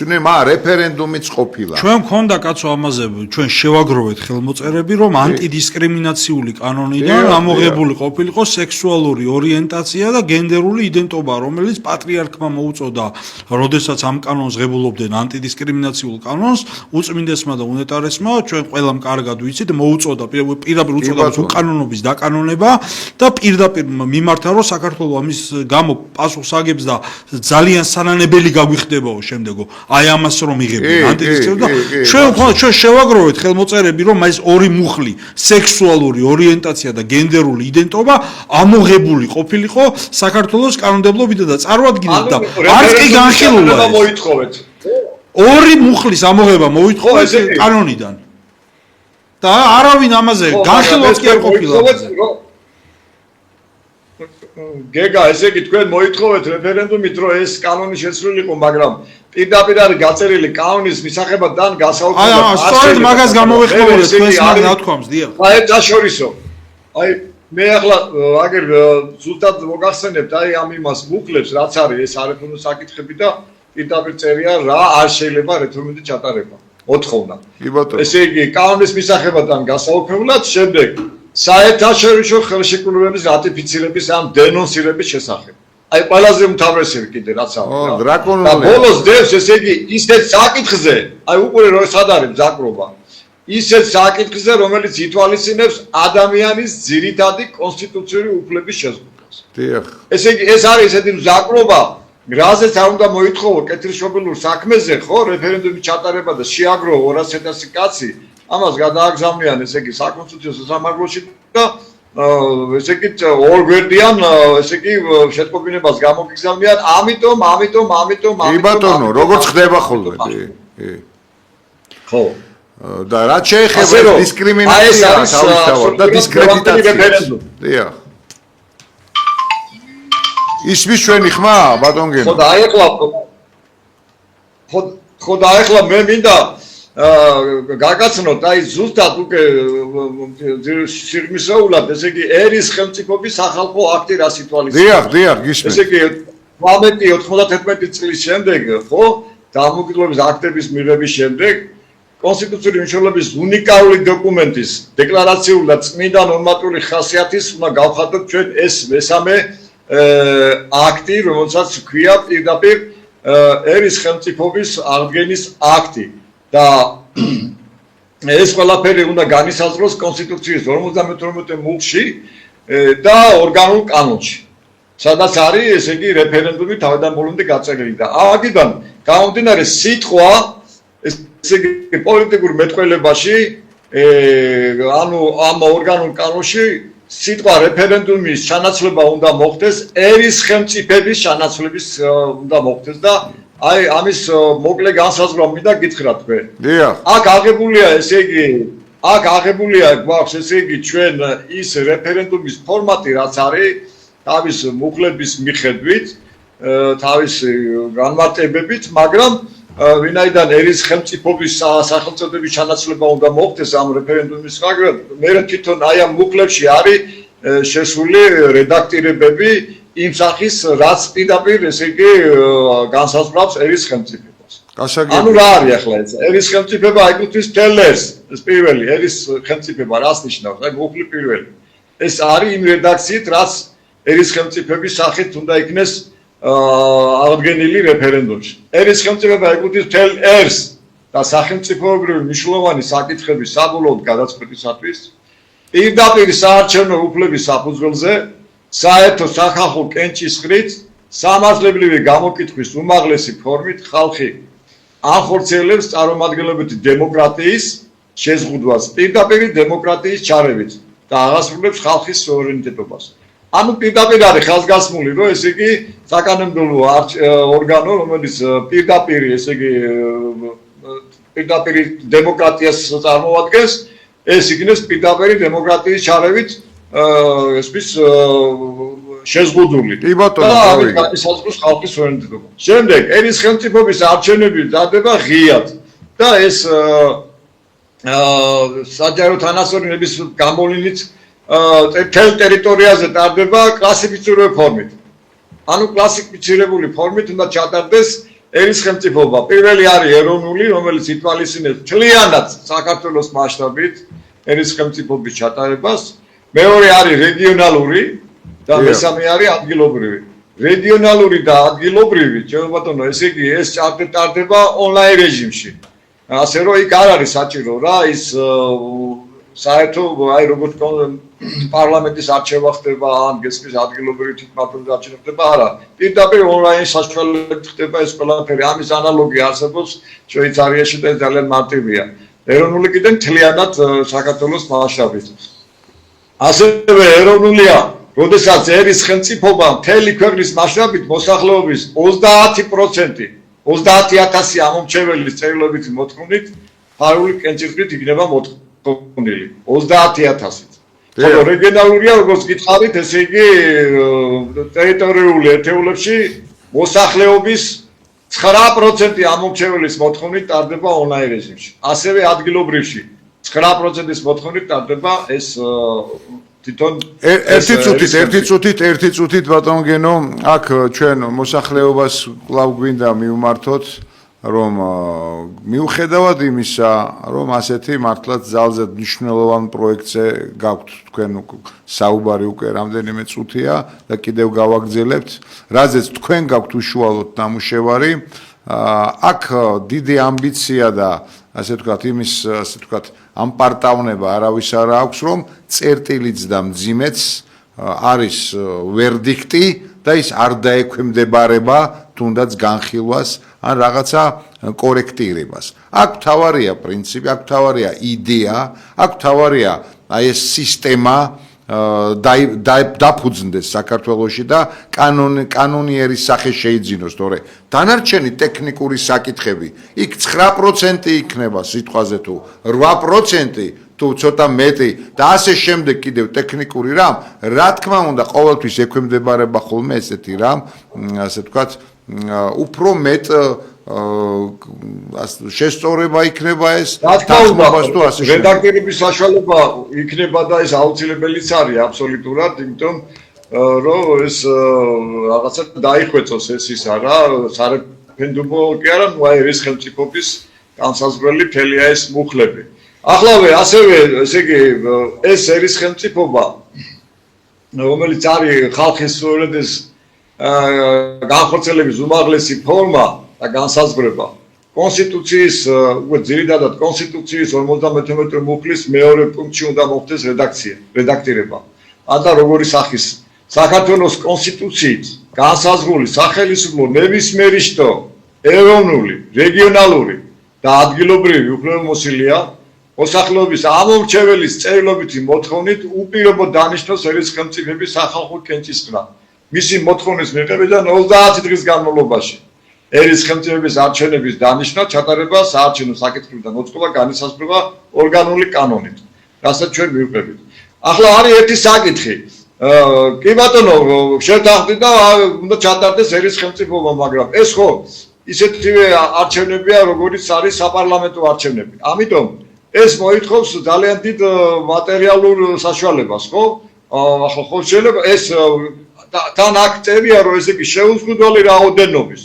[SPEAKER 1] რეფერენდუმიც ყოფილა.
[SPEAKER 3] ჩვენ მქონდა კაცო ამაზე, ჩვენ შევაგროვეთ ხელმოწერები, რომ ანტიდისკრიმინაციული კანონიდან ამოღებული ყოფილიყო სექსუალური ორიენტაცია და გენდერული იდენტობა, რომელიც პატრიარქმა მოუწოდა, როდესაც ამ კანონს ღებულობდნენ ანტიდისკრიმინაციულ კანონს, უწმინდესმა და უნეტარესმა, ჩვენ ყველამ კარგად ვიცით, მოუწოდა პირდაპირ უწოდა უკანონობის დაკანონება და პირდაპირ მიმართა, რომ საქართველოს ამის გამო პასუხს აგებს და ძალიან სანანებელი გაგვიხდებაო შემდეგო. აი ამას რომ იღებდნენ ანტიდისკრიმინაცია და ჩვენ შევაგროვეთ ხელმოწერები, რომ ეს ორი მუხლი, სექსუალური ორიენტაცია და გენდერული იდენტობა ამოღებული ყოფილიყო საქართველოს კანონმდებლობიდან და წარმოადგინეთ და არც კი განხილულა
[SPEAKER 2] მოითხოვეთ.
[SPEAKER 3] ორი მუხლის ამოღება მოითხოვეთ კანონიდან. და არავინ ამაზე განხილვაც კი არ ყოფილა.
[SPEAKER 2] გეგა, ესე იგი თქვენ მოითხოვეთ რეფერენდუმით, რომ ეს კანონი შეცვლილიყო, მაგრამ პირდაპირ არის გაწერილი კანონის მისაღებად და გასაუბრებლად.
[SPEAKER 3] აი, სწორედ მაგას გამოვიხმოვანეთ თქვენს მაგ ნათქვამს, დიახ.
[SPEAKER 2] საერთაშორისო. აი, მე ახლა აგერ ზუსტად მოგახსენებთ აი ამ იმას მუხლებს, რაც არის ეს არაფერი საკითხები და პირდაპირ წერია რა არ შეიძლება რეფერენდუმი ჩატარება. ოთხოვნა. ესე იგი, კანონის მისაღებად და გასაუბრებლად შემდეგ საერთაშორისო ხელშეკრულებების რატიფიცირების ან დენონსირების შესახებ. აი ყველაზე უმთავრესია კიდე რაც არის.
[SPEAKER 1] დრაკონული.
[SPEAKER 2] და ბოლოს დევს ესე იგი ისეთ საკითხზე, აი უკვე რო სად არის მზაკრობა. ისეთ საკითხზე, რომელიც ითვალისწინებს ადამიანის ძირითადი კონსტიტუციური უფლების შეზღუდვას.
[SPEAKER 1] დიახ.
[SPEAKER 2] ესე იგი ეს არის ესეთი მზაკრობა, რაზეც არ უნდა მოითხოვო კეთილშობილურ საქმეზე, ხო, რეფერენდუმის ჩატარება და შეაგროვო 200,000 კაცი. ამას გადააგზავნიან ესე იგი საკონსტიტუციო სამართლოში და ესე იგი ორ გვერდიან ესე იგი შეტყობინებას გამოგიგზავნიან ამიტომ
[SPEAKER 1] კი ბატონო როგორც ხდება ხოლმე
[SPEAKER 2] ხო
[SPEAKER 1] და რაც შეეხება დისკრიმინაციას თავისთავად და დისკრედიტაციას დიახ ისმის ჩვენი ხმა ბატონგენო
[SPEAKER 2] ხო და ახლა მე მინდა გაგაცნოთ აი ზუსტად უკვე სიღრმისეულად ესე იგი ერის ხელმწიფობის სახალხო აქტი რა სიტუაცია
[SPEAKER 1] დიახ გისმენთ
[SPEAKER 2] ესე იგი 91 წლის შემდეგ ხო დამოუკიდებლობის აქტების მიღების შემდეგ კონსტიტუციური მნიშვნელობის უნიკალური დოკუმენტის დეკლარაციული და წმინდა ნორმატიული ხასიათის უნდა გავხადოთ ჩვენ ეს მესამე აქტი რომელსაც ქვია პირდაპირ ერის ხელმწიფობის აღდგენის აქტი და ეს ყველაფერი უნდა განისაზღვროს კონსტიტუციის 58 მუხლში და ორგანულ კანონში. სადაც არის ესე იგი რეფერენდუმი თავიდან ბოლომდე გაწერილი და აქედან გამომდინარე სიტყვა ესე იგი პოლიტიკურ მეტყველებაში ანუ ამ ორგანულ კანონში სიტყვა რეფერენდუმის ჩანაცვლება უნდა მოხდეს ერის ხელმწიფების ჩანაცვლების უნდა მოხდეს და აი ამის მოკლე განსაზღვრა მინდა გითხრათ თქვენ.
[SPEAKER 1] დიახ.
[SPEAKER 2] აქ აღებულია ესე იგი აქ აღებულია გვაქვს ესე იგი ჩვენ ის რეფერენდუმის ფორმატი რაც არის თავის მუხლების მიხედვით თავის განმარტებებით, მაგრამ ვინაიდან ერის ხელმწიფობის სახელმწიფოების ჩანაცვლება უნდა მოხდეს ამ რეფერენდუმის მაგრამ მე თვითონ აი ამ მუხლებში არის შესული რედაქტირებები იმ სახის რაც პირდაპირ ესე იგი განსაზღვრავს ერის ხელმწიფებას. ანუ რა არის ახლა ეს? ერის ხელმწიფება ეკუთვნის თელერს, ეს პირველი ერის ხელმწიფება რას ნიშნავს? აი მოკლე პირველი. ეს არის იმ რედაქციით, რაც ერის ხელმწიფების სახით უნდა იქნეს აღდგენილი რეფერენდუმში. ერის ხელმწიფება ეკუთვნის თელ ერს და სახელმწიფოებრივი მნიშვნელოვანი საკითხების საბოლოოდ გადაწყვეტისათვის პირდაპირ საარჩევნო უფლების საფუძველზე საერთო სახალხო კენჭისყრით სამართლებრივი გამოკითხვის უმაღლესი ფორმით ხალხი ახორციელებს წარმომადგენლობითი დემოკრატიის შეზღუდვას პირდაპირ დემოკრატიის ჩარევით და აღასრულებს ხალხის სუვერენიტეტობას. ანუ პირდაპირ არის ხაზგასმული, რომ ესე იგი საკანონმდებლო ორგანო, რომელიც პირდაპირ ესე იგი პირდაპირ დემოკრატიას წარმოადგენს, ეს იქნეს პირდაპირ დემოკრატიის ჩარევით ესმის შეზღუდული.
[SPEAKER 1] კი ბატონო,
[SPEAKER 2] განისაზღვროს ხალხის სუვერენიტეტობა. შემდეგ ერის ხელმწიფობის არჩევნები დადება ღიად და ეს საჯარო თანასწორინების გამოვლენით თელ ტერიტორიაზე ტარდება კლასიფიცირებული ფორმით. ანუ კლასიფიცირებული ფორმით უნდა ჩატარდეს ერის ხელმწიფობა. პირველი არის ეროვნული, რომელიც ითვალისწინებს მთლიანად საქართველოს მასშტაბით ერის ხელმწიფობის ჩატარებას. მეორე არის რეგიონალური და მესამე არის ადგილობრივი. რეგიონალური და ადგილობრივი, ჩემო ბატონო, ესე იგი ეს ჩატარდება ონლაინ რეჟიმში. ასე რომ იქ არ არის საჭირო რა ის საერთო აი როგორც პარლამენტის არჩევა ხდება ან გესმის ადგილობრივი თვითმმართველობის არჩევა ხდება არა პირდაპირ ონლაინ საშუალებით ხდება ეს ყველაფერი ამის ანალოგი არსებობს შვეიცარიაში და ძალიან მარტივია ეროვნული კიდე მთლიანად საქართველოს მასშტაბით ასევე ეროვნულია როდესაც ერის ხელმწიფობა მთელი ქვეყნის მასშტაბით მოსახლეობის 30% 30000 ამომრჩეველის წერილობითი მოთხოვნით ფარული კენჭისყრით იქნება მოთხოვნილი 30000-ით. ხოლო რეგიონალურია როგორც გითხარით, ესე იგი ტერიტორიული ერთეულებში მოსახლეობის 9% ამომრჩეველის მოთხოვნით ტარდება ონლაინ რეჟიმში. ასევე ადგილობრივში 9%-ის მოთხოვნით ტარდება ეს თვითონ
[SPEAKER 1] ერთი წუთით ბატონო გენო აქ ჩვენ მოსახლეობას კვლავ გვინდა მივმართოთ რომ მიუხედავად იმისა რომ ასეთი მართლაც ძალზე მნიშვნელოვან პროექტზე გაქვთ თქვენ საუბარი უკვე რამდენიმე წუთია და კიდევ გავაგრძელებთ რაზეც თქვენ გაქვთ უშუალოდ ნამუშევარი აქ დიდი ამბიცია და ასე ვთქვათ იმის ასე ვთქვათ ამ პარტავნება არავის არ აქვს რომ წერტილიც და მძიმეც არის ვერდიქტი და ის არ დაექვემდებარება თუნდაც განხილვას ან რაღაცა კორექტირებას. აქ თავარია პრინციპი, აქ თავარია იდეა, აქ თავარია აი ეს სისტემა დაფუძნდეს საქართველოში და კანონიერის სახე შეიძინოს, თორე დანარჩენი ტექნიკური საკითხები, იქ 9% იქნება სიტყვაზე თუ 8% თუ ცოტა მეტი და ასე შემდეგ კიდევ ტექნიკური რამ, რა თქმა უნდა, ყოველთვის ექვემდებარება ხოლმე ესეთი რამ, ასე ვთქვათ, უფრო მეტ შესწორება იქნება ეს
[SPEAKER 2] დათმობას თუ ასე რედაქტორების საშუალება იქნება და ეს აუცილებელიც არის აბსოლუტურად, იმიტომ რომ ეს რაღაცა დაიხვეწოს ეს ის არა, სარეფერენდუმო კი არა, ნუ აი ეს ხელმწიფობის განსაზღვრელი მთელია ეს მუხლები. ახლავე ასევე ესე იგი ეს ერის ხელმწიფობა რომელიც არის ხალხის სუვერენიტეტის განხორციელების უმაღლესი ფორმა და განსაზღვრება კონსტიტუციის უკვე ძირითადად კონსტიტუციის 51 მუხლის მეორე პუნქტში უნდა მოხდეს რედაქტირება. ანდა როგორი სახის საქართველოს კონსტიტუციით განსაზღვრული სახელმწიფო ნებისმიერი შტო ეროვნული, რეგიონალური და ადგილობრივი უფლებამოსილია მოსახლეობის ამომრჩეველის წერილობითი მოთხოვნით უპირობოდ დანიშნოს ერის ხელმწიფების სახალხო კენჭისყრა. მისი მოთხოვნის მიღებიდან 30 დღის განმავლობაში ერის ხელმწიფების არჩევნების დანიშნა ჩატარება საარჩევნო საკითხებიდან მოწყობა განისაზღვრება ორგანული კანონით, რასაც ჩვენ მივყვებით. ახლა არის ერთი საკითხი. კი ბატონო, შევთანხმდით და უნდა ჩატარდეს ერის ხელმწიფობა, მაგრამ ეს ხო ისეთივე არჩევნებია, როგორიც არის საპარლამენტო არჩევნები. ამიტომ ეს მოითხოვს ძალიან დიდ მატერიალურ საშუალებას, ხო? ახლა ხო შეიძლება ეს თან აქ წერია რომ ესე იგი შეუზღუდველი რაოდენობის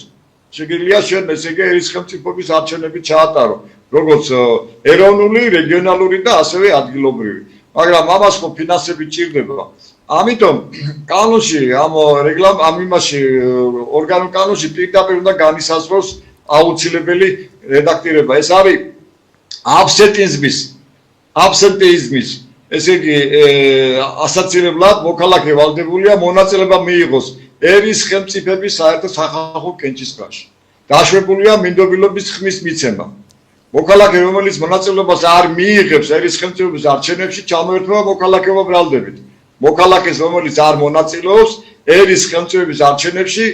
[SPEAKER 2] შეგიძლია შენ ესე იგი ერისხელმწიფობის არჩევნები ჩაატარო როგორც ეროვნული, რეგიონალური და ასევე ადგილობრივი მაგრამ ამას ხო ფინანსები ჭირდება ამიტომ კანონში ამ იმაში ორგანულ კანონში პირდაპირ უნდა განისაზღვროს აუცილებელი რედაქტირება ეს არის აბსენტეიზმის ესე იგი ასაცილებლად მოქალაქე ვალდებულია მონაწილეობა მიიღოს ერისხელმწიფების საერთო სახალხო კენჭისყრაში დაშვებულია მინდობილობის ხმის მიცემა მოქალაქე რომელიც მონაწილეობას არ მიიღებს ერისხელმწიფობის არჩევნებში ჩამოერთვა მოქალაქეობა ბრალდებით მოქალაქეს რომელიც არ მონაწილეობს ერისხელმწიფობის არჩევნებში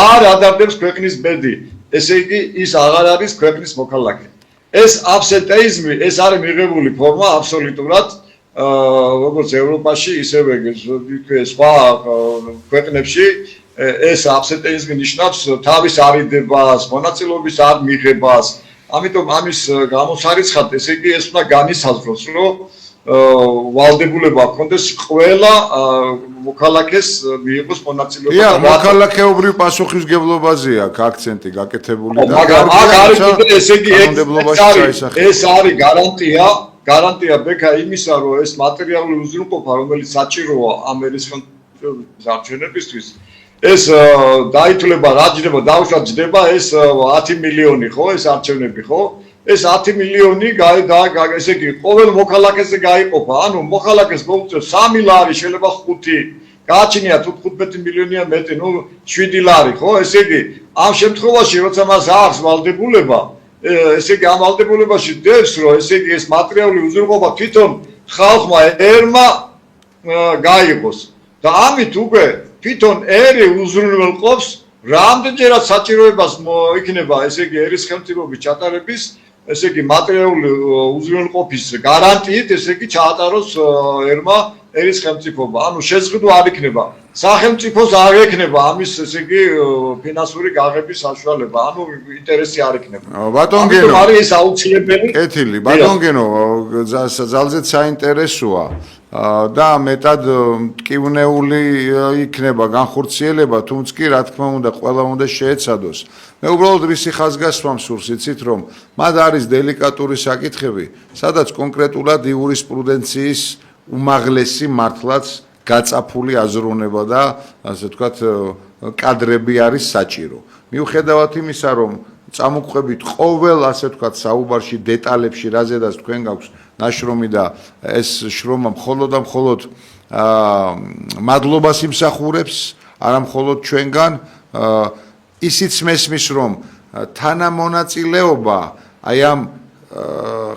[SPEAKER 2] არ ადარდებს ქვეყნის ბედი ესე იგი ის აღარ არის ქვეყნის მოქალაქე ეს აბსენტეიზმი ეს არის მიღებული ფორმა აბსოლუტურად როგორც ევროპაში ისევე სხვა ქვეყნებში ეს აბსენტეიზმი ნიშნავს თავის არიდებას მონაწილეობის არ მიღებას ამიტომ ამის გამოსარიცხად ესე იგი ეს უნდა განისაზღვროს რომ ვალდებულება ჰქონდეს ყველა მოქალაქეს მიიღოს მონაწილეობა
[SPEAKER 1] და მოქალაქეობრივ პასუხისმგებლობაზეა აქცენტი გაკეთებული და
[SPEAKER 2] მაგრამ აქ არის ესე იგი ეს არის გარანტია ბექა იმისა რომ ეს მატერიალური უზრუნველყოფა რომელიც საჭიროა ამ ერისხელმწიფობის არჩევნებისთვის ეს დაითვლება რა ჯდება დაუშვათ ჯდება ეს 10 მილიონი ხო ეს არჩევნები ხო ეს 10 მილიონი ესე იგი ყოველ მოქალაქეზე გაიყოფა ანუ მოქალაქეს მოუწევს 3 ლარი შეიძლება 5 გააჩნია თუ 15 მილიონია მეტი ნუ 7 ლარი ხო ესე იგი ამ შემთხვევაში როცა მას აქვს ვალდებულება ესე იგი ამ ვალდებულებაში დევს რომ ესე იგი ეს მატერიალური უზრუნველყოფა თვითონ ხალხმა ერმა გაიღოს და ამით უკვე თვითონ ერი უზრუნველყოფს რამდენჯერაც საჭიროებას იქნება ესე იგი ერისხელმწიფობის ჩატარების ესე იგი მატერიალური უზრუნველყოფის გარანტიით ესე იგი ჩაატაროს ერმა ერისხელმწიფობა ანუ შეზღუდვა არ იქნება სახელმწიფოს არ ექნება ამის ესე იგი ფინანსური გაღების საშუალება ანუ ინტერესი არ იქნება
[SPEAKER 1] ბატონგენო
[SPEAKER 2] არის ეს აუცილებელი
[SPEAKER 1] კეთილი ბატონგენო ძალზედ საინტერესოა და მეტად მტკივნეული იქნება განხორციელება თუმცა კი რა თქმა უნდა ყველა უნდა შეეცადოს მე უბრალოდ რისი ხაზგასმა მსურს იცით რომ მათ არის დელიკატური საკითხები სადაც კონკრეტულად იურისპრუდენციის უმაღლესი მართლაც გაწაფული აზროვნება და ასე ვთქვათ კადრები არის საჭირო მიუხედავად იმისა რომ წამოყვებით ყოველ ასე ვთქვათ საუბარში დეტალებში რაზედაც თქვენ გაქვს ნაშრომი და ეს შრომა მხოლოდ და მხოლოდ მადლობას იმსახურებს არა მხოლოდ ჩვენგან ისიც მესმის რომ თანამონაწილეობა აი ამ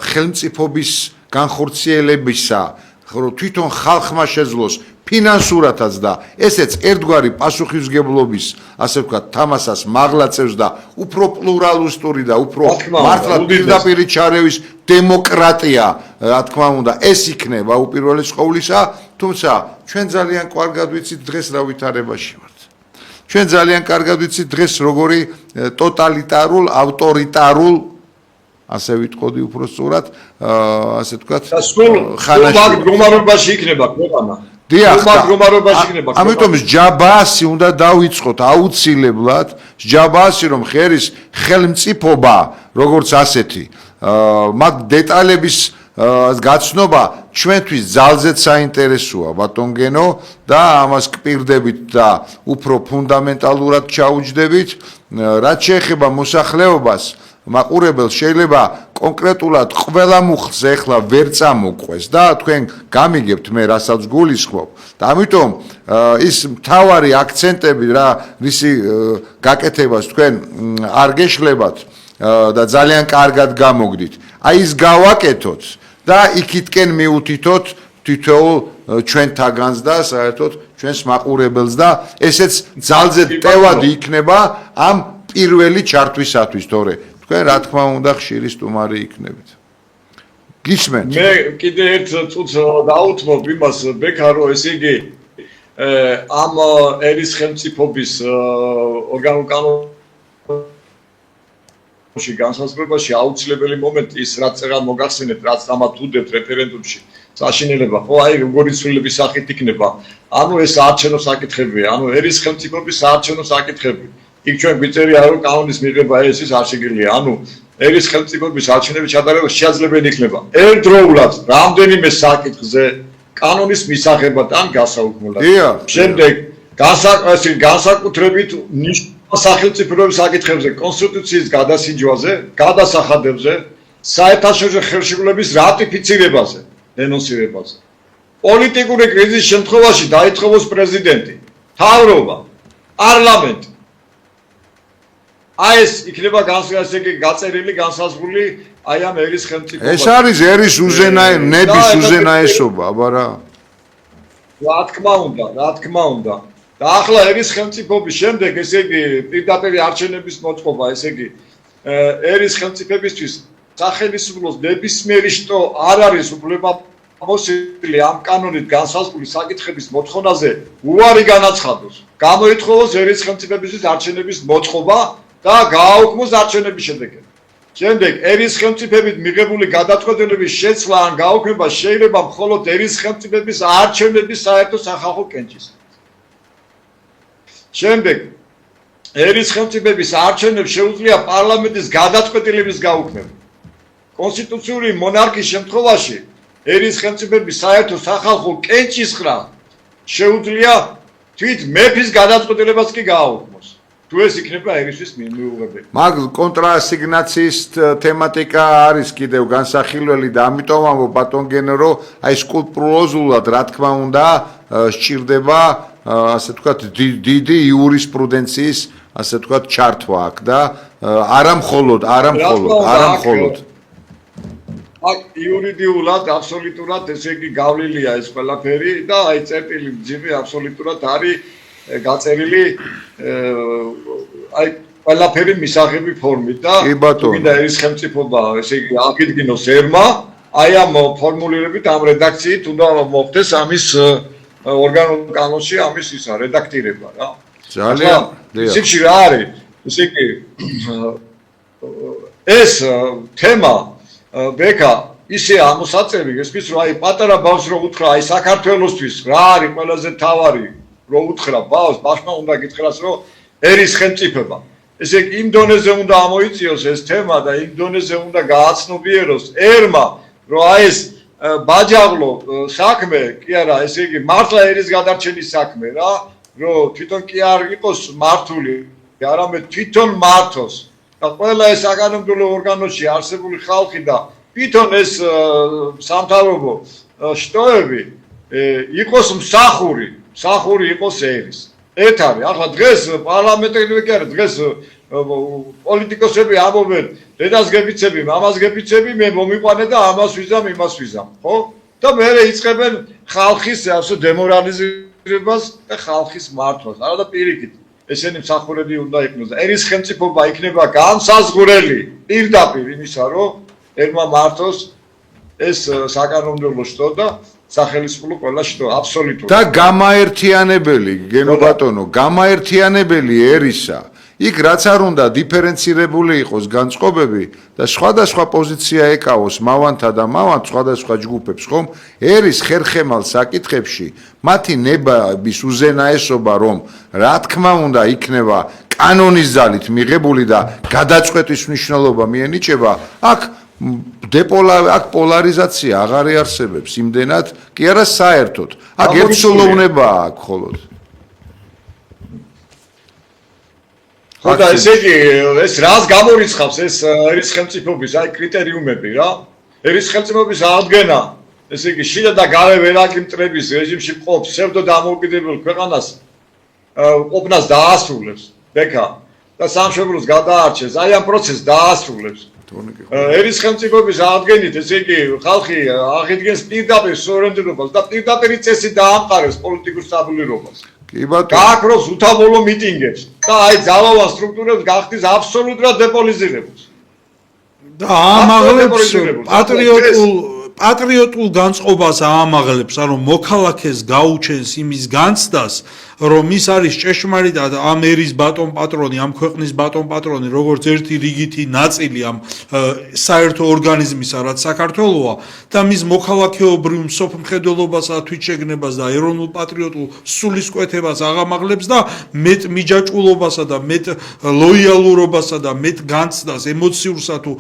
[SPEAKER 1] ხელმწიფობის განხორციელებისა რომ თვითონ ხალხმა შეძლოს ფინანსურათაც და ესეც ერთგვარი პასუხისმგებლობის ასე ვთქვათ თამასას მაღლაცევს და უფრო პლურალისტური და უფრო მართლად პირდაპირი ჩარევის დემოკრატია რა თქმა უნდა ეს იქნება უპირველეს ყოვლისა თუმცა ჩვენ ძალიან კარგად ვიცით დღეს რა ვითარებაში ვართ ჩვენ ძალიან კარგად ვიცით დღეს როგორი ტოტალიტარულ ავტორიტარულ ასე ვიტყოდი უფრო სწორად ასე ვთქვათ
[SPEAKER 2] ხანაში მდგომარეობაში იქნება ქვეყანა
[SPEAKER 1] დიახ
[SPEAKER 2] მდგომარეობაში იქნება
[SPEAKER 1] ამიტომ ჯაბასი უნდა დავიწყოთ აუცილებლად ჯაბასი რომ ხერის ხელმწიფობა როგორც ასეთი მაგ დეტალების გაცნობა ჩვენთვის ძალზედ საინტერესოა ბატონგენო და ამას კპირდებით და უფრო ფუნდამენტალურად ჩაუჯდებით რაც შეეხება მოსახლეობას მაყურებელს შეიძლება კონკრეტულად ყველა მუხლს ეხლა ვერ წამოყვეს და თქვენ გამიგებთ მე რასაც გულისხმობ და ამიტომ ის მთავარი აქცენტები რა რისი გაკეთებას თქვენ არ გეშლებათ და ძალიან კარგად გამოგდით აი ის გავაკეთოთ და იქითკენ მიუთითოთ თითოეულ ჩვენთაგანს და საერთოდ ჩვენს მაყურებელს და ესეც ძალზედ ტევადი იქნება ამ პირველი ჩართვისათვის თორე თქვენ რა თქმა უნდა ხშირი სტუმარი იქნებით. გისმენთ?
[SPEAKER 2] მე კიდე ერთ წუთს დაუთმობ იმას ბექა რომ ესე იგი ამ ერისხელმწიფობის ორგანულ კანონში განსაზღვრებაში აუცილებელი მომენტი ის რაც წერან მოგახსენეთ რაც ამათ უდევთ რეფერენდუმში საშინელება ხო აი როგორი ცვლილების სახით იქნება ანუ ეს საარჩევნო საკითხებია ანუ ერის ხელმწიფობის საარჩევნო საკითხები იქ ჩვენ გვიწერია რომ კანონის მიღება ეს ის არ შეგიძლია ანუ ერის ხელმწიფობის არჩევნების ჩატარება შესაძლებელი იქნება ერთდროულად რამდენიმე საკითხზე კანონის მისაღებად ან გასაუქმებლად შემდეგ განსაკუთრებით სახელმწიფოების საკითხებზე კონსტიტუციის გადასიჯვაზე გადასახადებზე საერთაშორისო ხელშეკრულების რატიფიცირებაზე დენონსირებაზე პოლიტიკური კრიზისის შემთხვევაში დაითხოვოს პრეზიდენტი მთავრობა პარლამენტი აი ეს იქნება გაწერილი განსაზღვრული აი ამ ერის ხელმწიფობა
[SPEAKER 1] ეს არის ერის ნების უზენაესობა აბა რა
[SPEAKER 2] რა თქმა უნდა და ახლა ერის ხელმწიფობის შემდეგ ესე იგი პირდაპირ არჩევნების მოწყობა ესე იგი ერის ხელმწიფებისთვის სახელმწიფოს ნებისმიერი შტო არ არის უფლებამოსილი ამ კანონით განსაზღვრული საკითხების მოთხოვნაზე უარი განაცხადოს გამოითხოვოს ერის ხელმწიფებისთვის არჩევნების მოწყობა და გააუქმოს არჩევნების შედეგი. შემდეგ ერის ხელმწიფებით მიღებული გადაწყვეტილების შეცვლა ან გაუქმება შეიძლება მხოლოდ ერის ხელმწიფების არჩევნების საერთო სახალხო კენჭის. შემდეგ ერის ხელმწიფების არჩევნებს შეუძლია პარლამენტის გადაწყვეტილების გაუქმება. კონსტიტუციური მონარქიის შემთხვევაში ერის ხელმწიფების საერთო სახალხო კენჭისყრა შეუძლია თვით მეფის გადაწყვეტილებას კი გააუქმოს. თუ ეს იქნება ერისთვის მიუღებელი.
[SPEAKER 1] მაგ კონტრასიგნაციის თემატიკა არის კიდევ განსახილველი და ამიტომ ამბობ ბატონ გენო რომ აი სკრუპულოზულად რა თქმა უნდა სჭირდება ასე ვთქვათ დიდი იურისპრუდენციის ასე ვთქვათ ჩართვა აქ და არა მხოლოდ
[SPEAKER 2] აქ იურიდიულად აბსოლუტურად ესე იგი გავლილია ეს ყველაფერი და აი წერტილი ძიმი აბსოლუტურად არის გაწერილი აი ყველაფერი მისაღები ფორმით და თუნდა ერის ხელმწიფობა ესე იგი აღიდგინოს ერმა აი ამ ფორმულირებით ამ რედაქციით უნდა მოხდეს ამის ორგანულ კანონში ამის ისა რედაქტირება რა
[SPEAKER 1] ძალიან
[SPEAKER 2] ისიც რა არის ესე იგი ეს თემა ბექა ისე ამოსაწევი ესმის რომ აი პატარა ბავშვს რო უთხრა აი საქართველოსთვის რა არის ყველაზე თავარი რო უთხრა ბავშვმა უნდა გითხრას რომ ერის ხელმწიფება ესე იგი იმ დონეზე უნდა ამოიწიოს ეს თემა და იმ დონეზე უნდა გააცნობიეროს ერმა რომ აი ეს ბაჯაღლო საქმე კი არა ესე იგი მართლა ერის გადარჩენის საქმე რა რომ თვითონ კი არ იყოს მართული არამედ თვითონ მართოს და ყველა ეს საკანონმდებლო ორგანოში არსებული ხალხი და თვითონ ეს სამთავრობო შტოები იყოს მსახური იყოს ერის ერთ არის ახლა დღეს პარლამენტები კი არა დღეს პოლიტიკოსები ამბობენ დედას გებიცები მამას გებიცები მე მომიყვანე და ამას ვიზამ იმას ვიზამ ხო და მე იწყებენ ხალხის ასე დემორალიზებას და ხალხის მართვას არა და პირიქით ესენი მსახურები უნდა იქნოს და ერის ხელმწიფობა იქნება განსაზღვრელი პირდაპირ იმისა რომ ერმა მართოს ეს საკანონმდებლო შტო და სახელმწიფო ყველა შტო აბსოლუტურად
[SPEAKER 1] და გამაერთიანებელი გენო ბატონო გამაერთიანებელი ერისა იქ რაც არ უნდა დიფერენცირებული იყოს განწყობები და სხვადასხვა პოზიცია ეკავოს მავანთა და მავანთ სხვადასხვა ჯგუფებს ხომ ერის ხერხემალ საკითხებში მათი ნების უზენაესობა რომ რა თქმა უნდა იქნება კანონის ძალით მიღებული და გადაწყვეტის მნიშვნელობა მიენიჭება აქ აქ პოლარიზაცია აღარ არსებობს იმდენად კი არა საერთოდ აქ ერთსულოვნებაა აქ მხოლოდ
[SPEAKER 2] ხოდა ესე იგი ეს რას გამორიცხავს ეს ერის ხელმწიფობის აი კრიტერიუმები რა ერის ხელმწიფობის აღდგენა ესე იგი შიდა და გარე ვერაგიმტრების რეჟიმში ყოფს ფსევდო დამოუკიდებელ ქვეყანას ყოფნას დაასრულებს ბექა და სამშობლოს გადაარჩენს აი ამ პროცესს დაასრულებს ერის ხელმწიფობის აღდგენით ესე იგი ხალხი აღიდგენს პირდაპირ სუვერენიტეტობას და პირდაპირ წესი დაამყარებს პოლიტიკურ სტაბილურობას
[SPEAKER 1] კი ბატონო
[SPEAKER 2] გააკროს უთამოლო მიტინგებს და აი ძალოვან სტრუქტურებს გახდის აბსოლუტურად დეპოლიზირებს
[SPEAKER 3] და ამაღლებს პატრიოტულ განწყობას აამაღლებს, რომ მოქალაქეს გაუჩენს იმის განცდას, რომ ის არის ჭეშმარიტად ამ ერის ბატონ პატრონი, ამ ქვეყნის ბატონ პატრონი, როგორც ერთი რიგითი ნაწილი ამ საერთო ორგანიზმისა, რაც საქართველოა და მის მოქალაქეობრივ მსოფლმხედველობასა, თვითშეგნებას და ეროვნულ პატრიოტულ სულისკვეთებას აღამაღლებს და მეტ მიჯაჭვულობასა და მეტ ლოიალურობასა და მეტ განცდას ემოციურსა თუ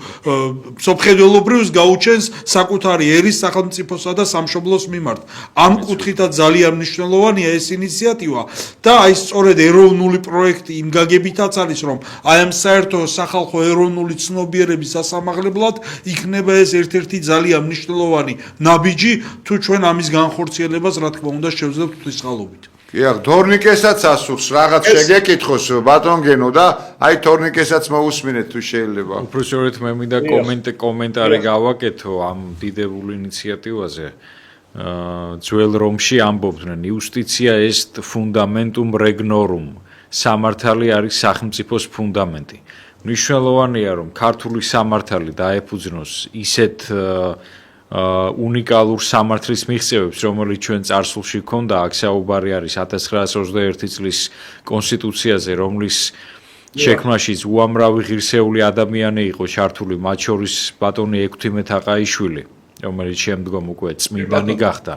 [SPEAKER 3] მსოფლმხედველობრივს გაუჩენს საკუთარი ერის სახელმწიფოსა და სამშობლოს მიმართ. ამ კუთხითაც ძალიან მნიშვნელოვანია ეს ინიციატივა და აი სწორედ ეროვნული პროექტი იმ გაგებითაც არის რომ აი ამ საერთო სახალხო ეროვნული ცნობიერების სასამაღლებლად იქნება ეს ერთ-ერთი ძალიან მნიშვნელოვანი ნაბიჯი თუ ჩვენ ამის განხორციელებას რა თქმა უნდა შევძლებთ ღვთისმსხალობით.
[SPEAKER 1] დიახ, თორნიკესაც ასურს რაღაც შეგეკითხოს ბატონ გენო და აი თორნიკესაც მოусმინეთ თუ შეიძლება.
[SPEAKER 4] უბრალოდ მე მინდა კომენტარი გავაკეთო ამ დიდებულ ინიციატივაზე. ძველ რომში ამბობდნენ იუსტიცია est fundamentum regnorum. სამართალი არის სახელმწიფოს ფუნდამენტი. მნიშვნელოვანია რომ ქართული სამართალი დაეფუძნოს ისეთ უნიკალურ სამართლის მიღწევებს, რომელიც ჩვენ წარსულში ჰქონდა, აქ საუბარი არის 1921 წლის კონსტიტუციაზე, რომლის შექმნაშიც უამრავი ღირსეული ადამიანი იყო ჩართული, მათ შორის ბატონი ექვთიმე თაყაიშვილი, რომელიც შემდგომ უკვე წმინდანი გახდა.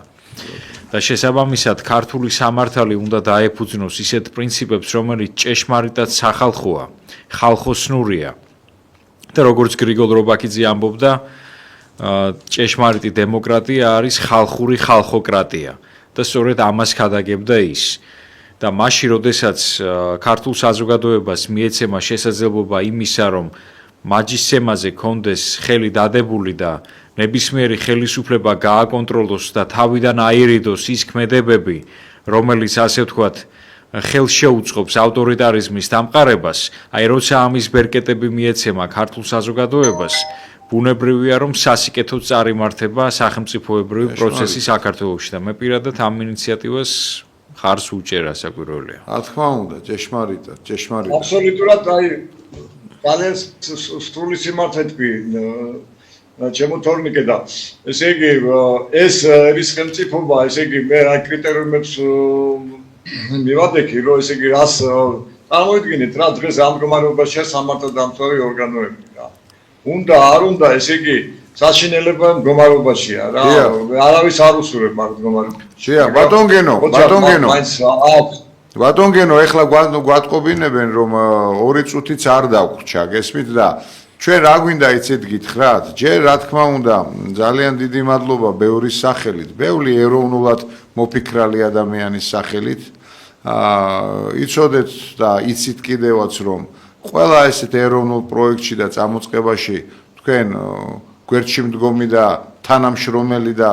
[SPEAKER 4] და შესაბამისად ქართული სამართალი უნდა დაეფუძნოს ისეთ პრინციპებს, რომელიც ჭეშმარიტად სახალხოა, ხალხოსნურია. და როგორც გრიგოლ რობაქიძე ამბობდა, ჭეშმარიტი დემოკრატია არის ხალხური ხალხოკრატია და სწორედ ამას ქადაგებდა ის. და მაშინ, როდესაც ქართულ საზოგადოებას მიეცემა შესაძლებლობა იმისა, რომ მაჯისცემაზე კონდეს ხელი დადებული და ნებისმიერი ხელისუფლება გააკონტროლოს და თავიდან აირიდოს ის ქმედებები, რომელიც ასე ვთქვათ ხელს შეუწყობს ავტორიტარიზმის დამყარებას, აი როცა ამის ბერკეტები მიეცემა ქართულ საზოგადოებას, ბუნებრივია რომ სასიკეთოდ წარიმართება სახელმწიფოებრივი პროცესი საქართველოში და მე პირადად ამ ინიციატივას ხარს უჭერა საკვირველია.
[SPEAKER 1] რა თქმა უნდა, ჭეშმარიტად.
[SPEAKER 2] აბსოლუტურად აი ძალიან სრული სიმართლე თქვი ჩემო თორნიკე და ესე იგი ეს ერის ხელმწიფობა, ესე იგი მე რა კრიტერიუმებს მივადექი, რომ ესე იგი რას წარმოიდგინეთ რა დღეს ამ მდგომარეობაშია სამართალდამცავი ორგანოები რა. უნდა არ უნდა ესე იგი საშინელება მდგომარეობაშია რა. არავის არ უსურებ მაგ მდგომარეობაში.
[SPEAKER 1] ბატონ გენო, ეხლა გვატყობინებენ რომ 2 წუთიც არ დაგვრჩა, გესმით და ჩვენ რა გვინდა იცით გითხრათ? ჯერ რა თქმა უნდა, ძალიან დიდი მადლობა ბევრის სახელით, ბევრი ეროვნულად მოფიქრალი ადამიანის სახელით. იცოდეთ და იცით კიდევაც რომ ყველა ესეთ ეროვნულ პროექტში და წამოწყებაში თქვენ გვერდში მდგომი და თანამშრომელი და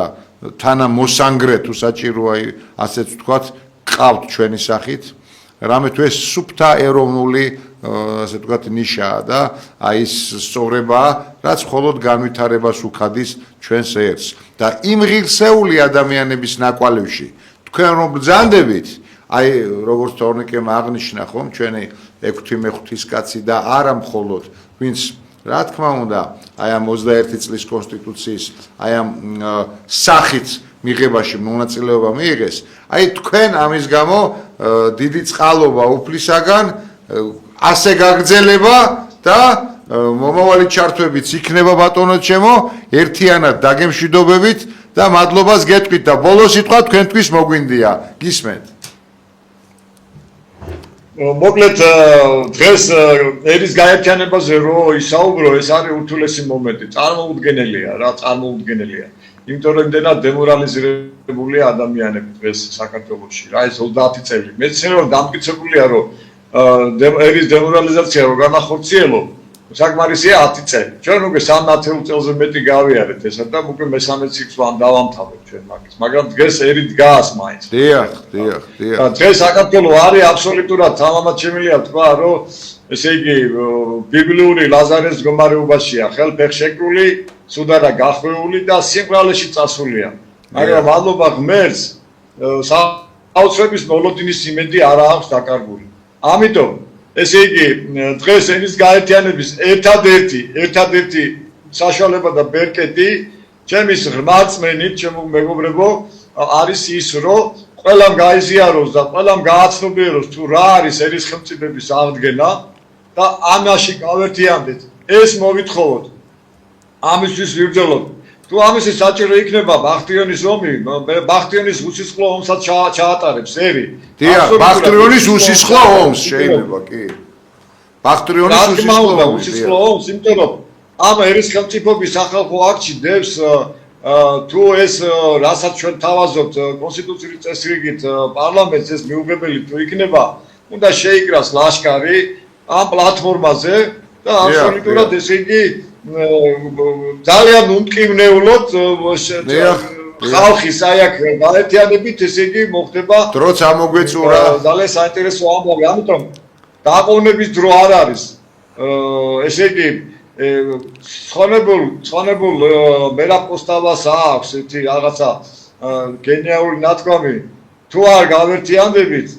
[SPEAKER 1] თანამოსანგრე თუ საჭიროა ასეც ვთქვათ, ყავთ ჩვენი სახით. რამე თუ ეს სუფთა ეროვნული ასე ვთქვათ ნიშაა და აი ეს სწორებაა, რაც მხოლოდ განვითარებას უხადის ჩვენს ერს. და იმ ღირსეული ადამიანების ნაკვალევში თქვენ რომ ბრძანდებით, აი როგორც თორნიკემ აღნიშნა ხომ, ჩვენი ექვთიმე ღვთისკაცი და არა მხოლოდ, ვინც რა თქმა უნდა, აი ამ 21 წლის კონსტიტუციის, აი ამ სახით მიღებაში მონაწილეობა მიიღეს, აი თქვენ ამის გამო დიდი წყალობა უფლისაგან ასე გაგრძელება და მომავალი ჩართვებიც იქნება ბატონო ჩემო, ერთიანად დაგემშვიდობებით და მადლობას გეტყვით და ბოლოს სიტყვა თქვენთვის მოგვინდია. გისმენთ.
[SPEAKER 2] მოკლედ დღეს ერის გაერთიანებაზე რო ისაუბრო, ეს არის უთულესი მომენტი, წარმოუდგენელია რა, წარმოუდგენელია. იმიტომ რომ იმდენად დემორალიზირებულია ადამიანები დღეს საქართველოში რა, ეს 30 წელი. მეც რომ დამტკიცებულია რომ ერის დემორალიზაცია რო განახორციელო, საკმარისია 10 წელი. ჩვენ უკვე 3 წელზე მეტი გავიარეთ ესა და უკვე მესამე ციკლს დავამთავრებთ ჩვენ მაგის. მაგრამ დღეს ერი დგას მაინც.
[SPEAKER 1] დიახ.
[SPEAKER 2] დღეს საქართველოს არის აბსოლუტურად თამამად შემიძლია თქვა, რომ ესე იგი ბიბლიური ლაზარეს მდგომარეობაშია, ხელფეხშეკრული, სუდარა გახვეული და სიმრავლეში წასულია. მაგრამ მადლობა ღმერთს, საოცრების მოლოდინის იმედი არ აქვს დაკარგული. ამიტომ ესე იგი დღეს ერის გაერთიანების ერთადერთი საშუალება და ბერკეტი ჩემის ღრმა რწმენით, ჩემო მეგობრებო, არის ის, რომ ყველამ გაიზიაროს და ყველამ გააცნობიეროს თუ რა არის ერისხელმწიფების აღდგენა და ამაში გავერთიანდეთ. ეს მოვითხოვოთ. ამისთვის ვიბრძოლოთ. თუ ამისი საჭირო იქნება ბახტრიონის ომი, ბახტრიონის უსისხლო ომსაც ჩაატარებს ერი.
[SPEAKER 1] დიახ, ბახტრიონის უსისხლო ომს შეიძლება, კი. ბახტრიონის
[SPEAKER 2] უსისხლო ომს, იმიტომ რომ ამ ერისხელმწიფობის სახალხო აქტში დევს თუ ეს რასაც ჩვენ თავაზობთ კონსტიტუციური წესრიგით პარლამენტს ეს მიუღებელი თუ იქნება, უნდა შეიკრას ლაშქარი ამ პლატფორმაზე და აბსოლუტურად ესე იგი ძალიან უმკივნეულოდ ხალხის აი აქ გაერთიანებით ესე იგი მოხდება
[SPEAKER 1] დროც ამოგვეწურა
[SPEAKER 2] ძალიან საინტერესო ამბავი, ამიტომ დაყოვნების დრო არ არის. ესე იგი ცხონებულ მერაპოსტავას აქვს ერთი რაღაცა გენიალური ნათქვამი თუ არ გავერთიანდებით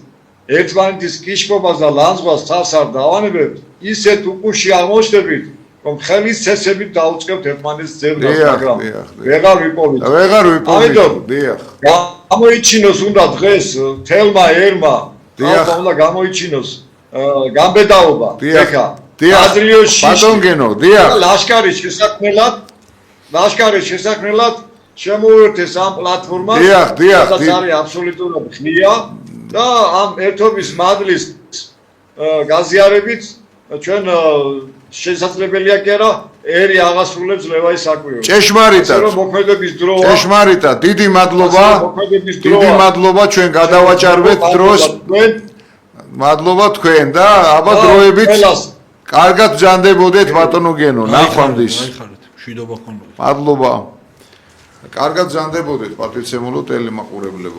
[SPEAKER 2] ერთმანეთის კიშკობას და ლანძღვას თავს არ დავანებებთ ისეთ უკუში აღმოჩნდებით რომ ხელის წესებით დაუწყებთ ერთმანეთს ძებნას მაგრამ ვეღარ ვიპოვეთ ამიტომ გამოიჩინოს უნდა დღეს თელმა ერმა უნდა გამოიჩინოს გამბედაობა ეხა
[SPEAKER 1] ბატონგენო, დიახ.
[SPEAKER 2] ლაშქარის შესაქმნელად შემოუერთეს ამ პლატფორმას, სადაც არის აბსოლუტურად ხმია და ამ ერთობის მადლის გაზიარებით ჩვენ შესაძლებელია კი არა ერი აღასრულებს ლევაის საკვირველს.
[SPEAKER 1] ჭეშმარიტად.
[SPEAKER 2] მოქმედების დროა.
[SPEAKER 1] ჭეშმარიტად, დიდი მადლობა. დიდი მადლობა ჩვენ გადავაჭარბეთ დროს. მადლობა თქვენ და აბა დროებით კარგად ბრძანდებოდეთ ბატონო გენო, ნახვამდის. მადლობა. კარგად ბრძანდებოდეთ პატივცემულო ტელემაყურებლებო.